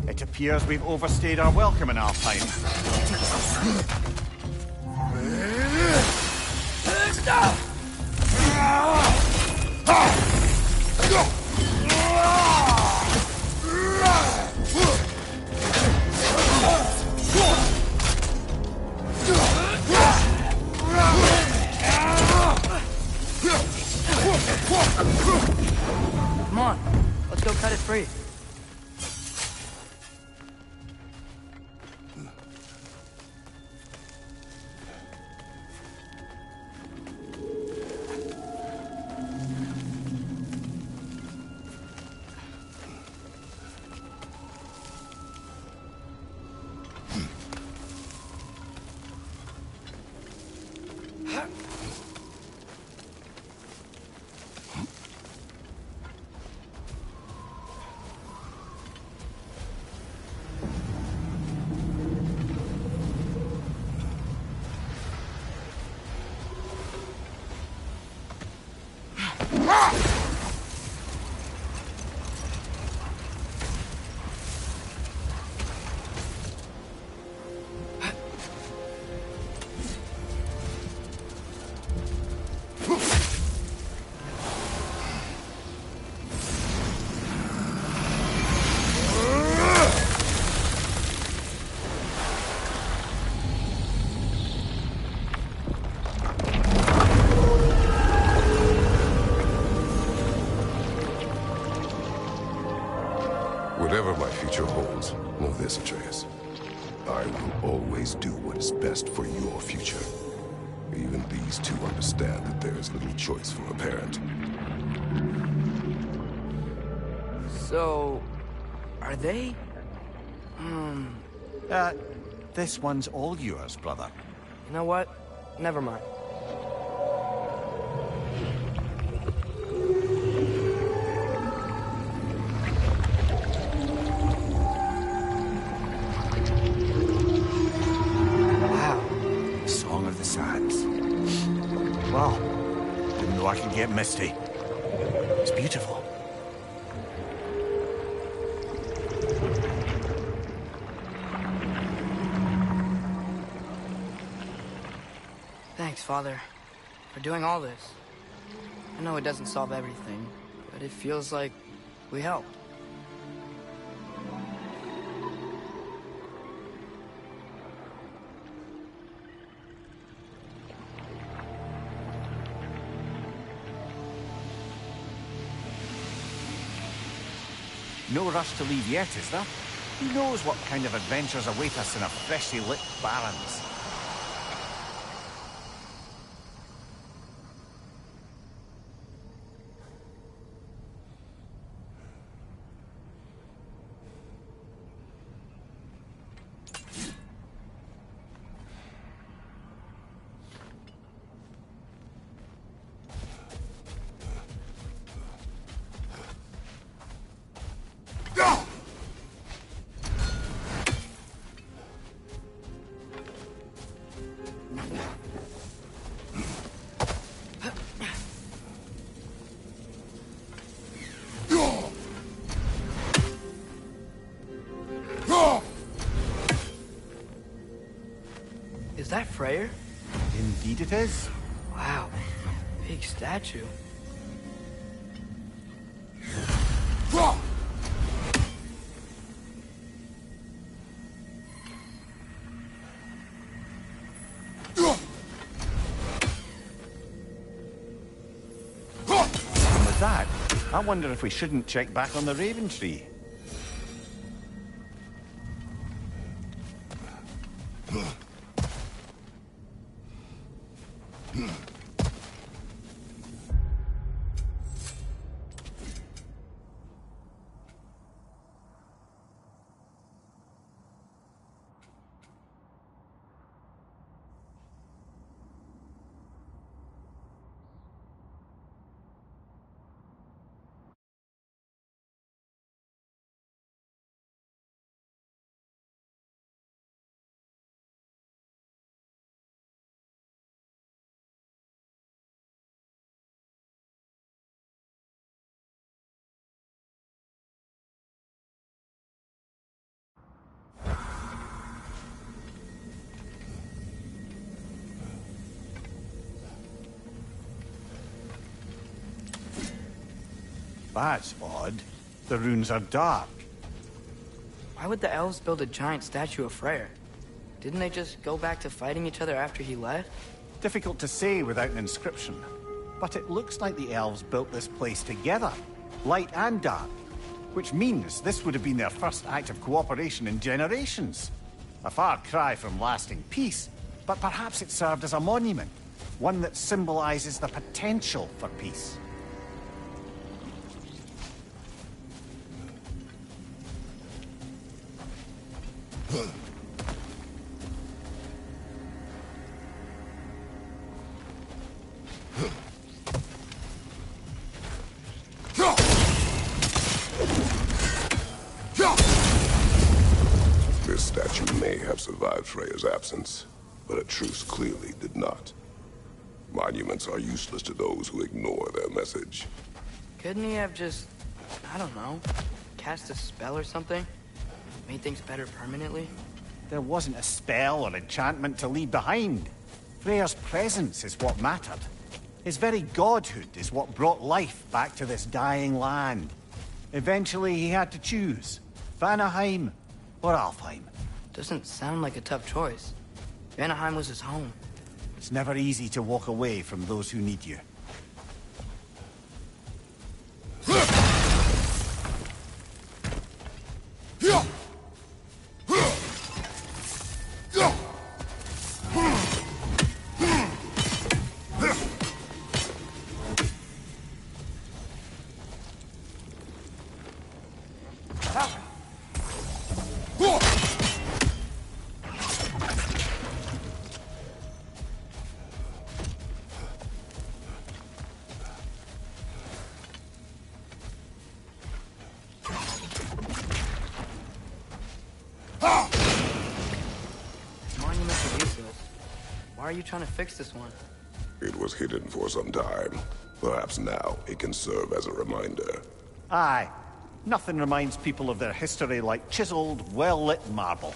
It appears we've overstayed our welcome in our time. Come on, let's go cut it free. Whatever my future holds, know this, Atreus. I will always do what is best for your future. Even these two understand that there is little choice for a parent. So, are they? This one's all yours, brother. You know what? Never mind. Song of the Sands. Wow. Didn't know I could get misty. It's beautiful. Thanks, Father, for doing all this. I know it doesn't solve everything, but it feels like we helped. No rush to leave yet, is there? Who knows what kind of adventures await us in our freshly lit barrens? Is that Freyr? Indeed it is. Wow. Big statue. And with that, I wonder if we shouldn't check back on the Raven Tree. That's odd. The runes are dark. Why would the elves build a giant statue of Freyr? Didn't they just go back to fighting each other after he left? Difficult to say without an inscription. But it looks like the elves built this place together, light and dark. Which means this would have been their first act of cooperation in generations. A far cry from lasting peace, but perhaps it served as a monument. One that symbolizes the potential for peace. This statue may have survived Freya's absence, but a truce clearly did not. Monuments are useless to those who ignore their message. Couldn't he have just, I don't know, cast a spell or something? Made things better permanently? There wasn't a spell or enchantment to leave behind. Freya's presence is what mattered. His very godhood is what brought life back to this dying land. Eventually he had to choose. Vanaheim or Alfheim. Doesn't sound like a tough choice. Vanaheim was his home. It's never easy to walk away from those who need you. Why are you trying to fix this one? It was hidden for some time. Perhaps now it can serve as a reminder. Aye. Nothing reminds people of their history like chiseled, well-lit marble.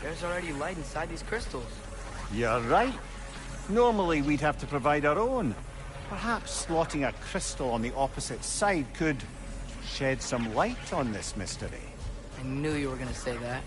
There's already light inside these crystals. You're right. Normally we'd have to provide our own. Perhaps slotting a crystal on the opposite side could shed some light on this mystery. I knew you were gonna say that.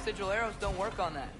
sigil arrows don't work on that.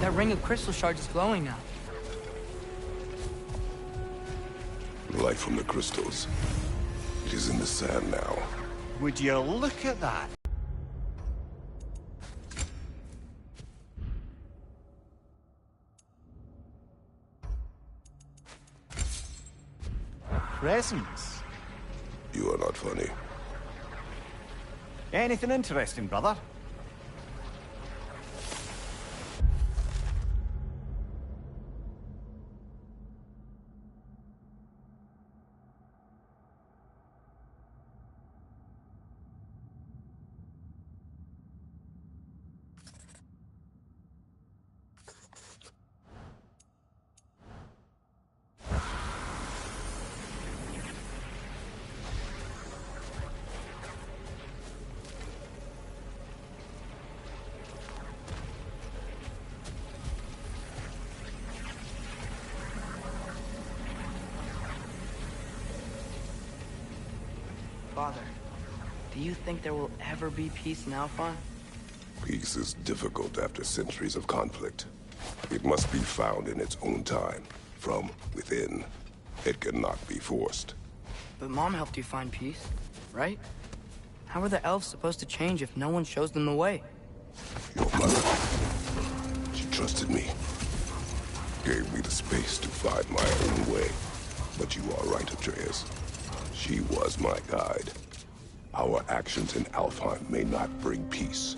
That ring of crystal shards is glowing now. Light from the crystals. It is in the sand now. Would you look at that? Presents. You are not funny. Anything interesting, brother? Father, do you think there will ever be peace in Alphon? Peace is difficult after centuries of conflict. It must be found in its own time, from within. It cannot be forced. But Mom helped you find peace, right? How are the elves supposed to change if no one shows them the way? Your mother, she trusted me. Gave me the space to find my own way. But you are right, Atreus. She was my guide. Our actions in Alfheim may not bring peace,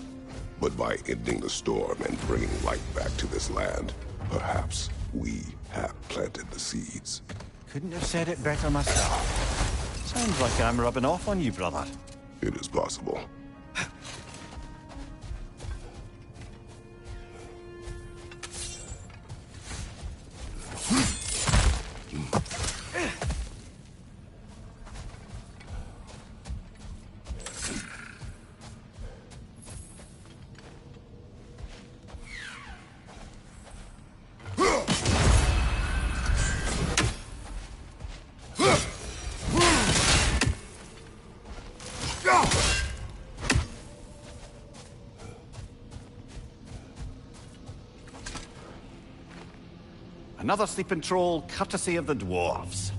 but by ending the storm and bringing light back to this land, perhaps we have planted the seeds. Couldn't have said it better myself. Sounds like I'm rubbing off on you, brother. It is possible. Another sleeping troll, courtesy of the dwarves.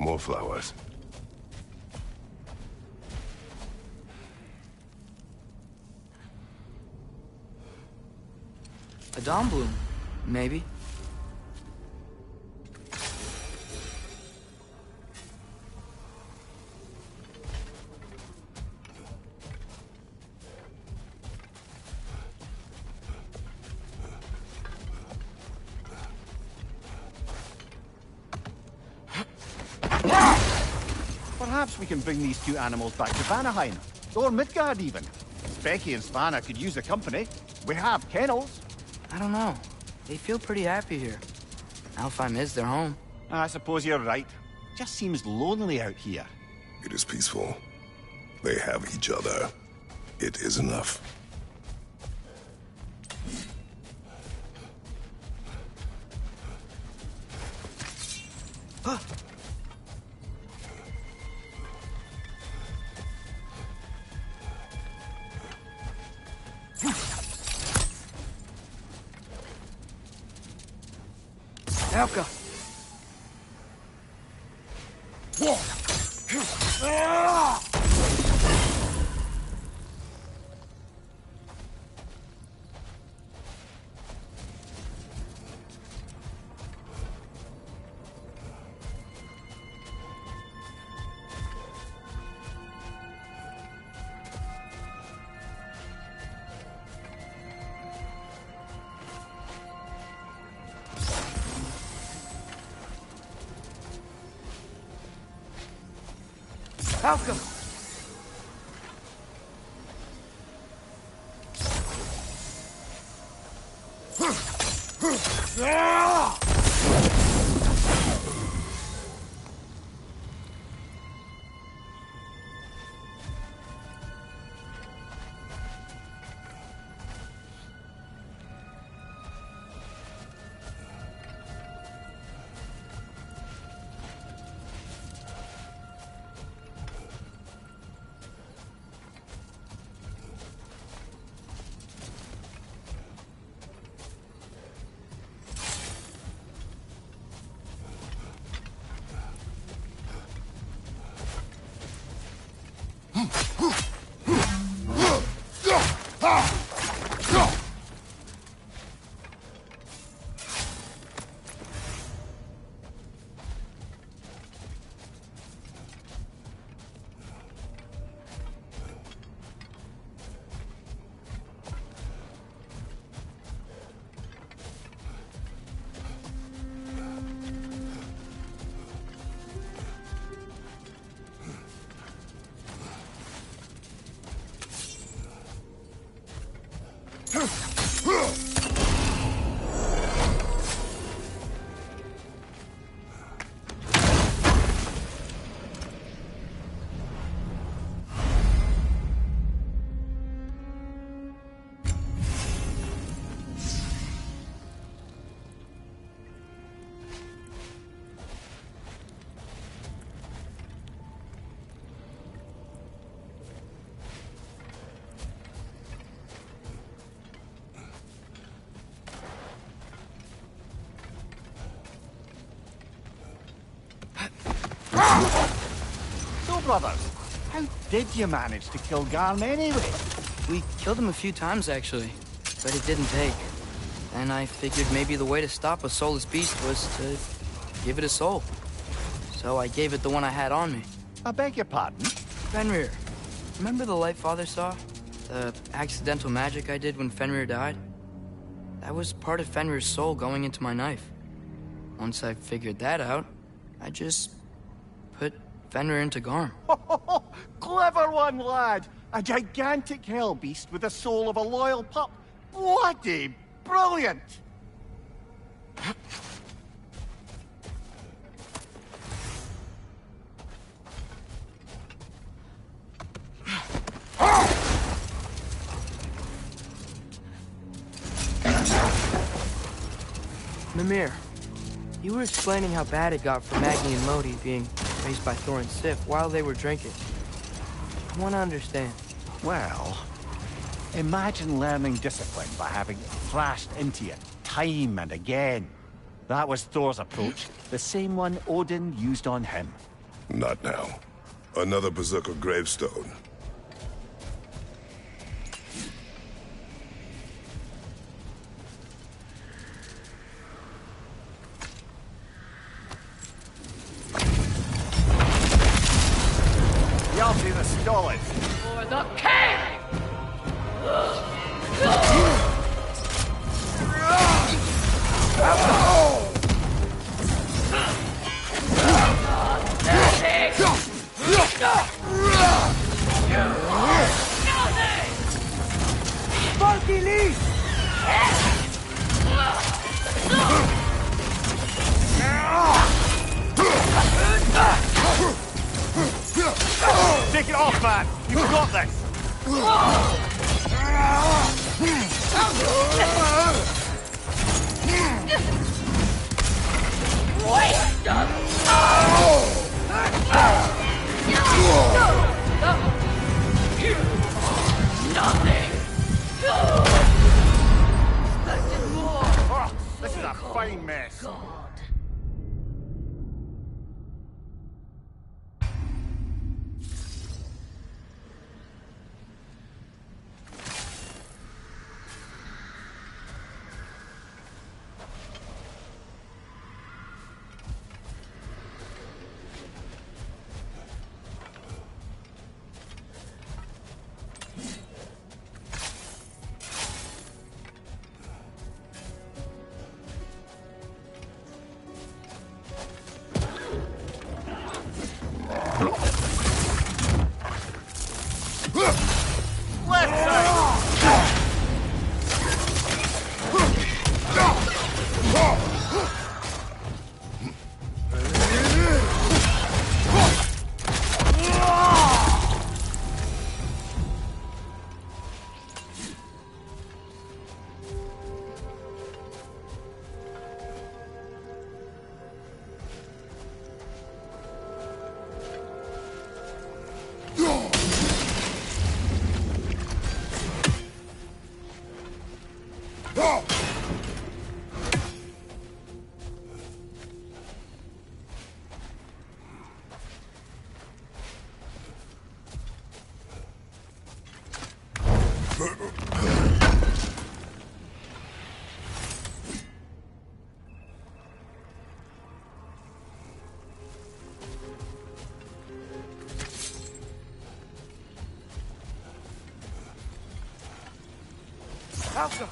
more flowers. A dawn bloom, maybe. Perhaps we can bring these two animals back to Vanaheim, or Midgard even. Becky and Spanna could use the company. We have kennels. I don't know. They feel pretty happy here. Alfheim is their home. I suppose you're right. Just seems lonely out here. It is peaceful. They have each other. It is enough. Helka! Helka! So, brothers, how did you manage to kill Garm anyway? We killed him a few times, actually, but it didn't take. And I figured maybe the way to stop a soulless beast was to give it a soul. So I gave it the one I had on me. I beg your pardon? Fenrir. Remember the light Father saw? The accidental magic I did when Fenrir died? That was part of Fenrir's soul going into my knife. Once I figured that out, I just put Fenrir into Garm. Clever one, lad! A gigantic hell beast with the soul of a loyal pup. Bloody brilliant! Mimir, you were explaining how bad it got for Magni and Modi being raised by Thor and Sif while they were drinking. I want to understand. Well, imagine learning discipline by having it thrashed into you time and again. That was Thor's approach, the same one Odin used on him. Not now. Another Berserker gravestone. Yalti the Stolid. For the king! Funky Leaf! Take it off, man! You've got this! Oh, this is a fine mess. Alka!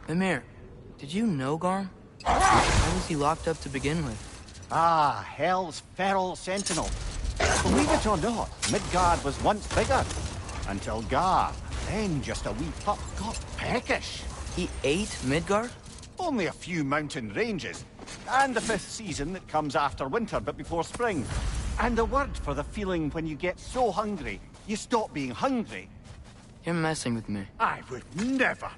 Mimir, did you know Garm? Why was he locked up to begin with? Ah, Hell's feral sentinel. Believe it or not, Midgard was once bigger. Until Garm, then just a wee pup, got peckish. He ate Midgard? Only a few mountain ranges. And the 5th season that comes after winter but before spring. And a word for the feeling when you get so hungry, you stop being hungry. You're messing with me. I would never.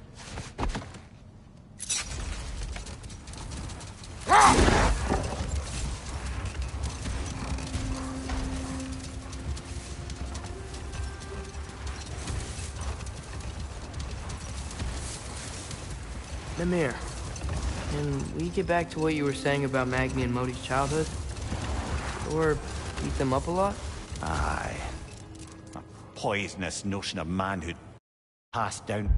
Mimir, can we get back to what you were saying about Magni and Modi's childhood? Or beat them up a lot? Aye. A poisonous notion of manhood passed down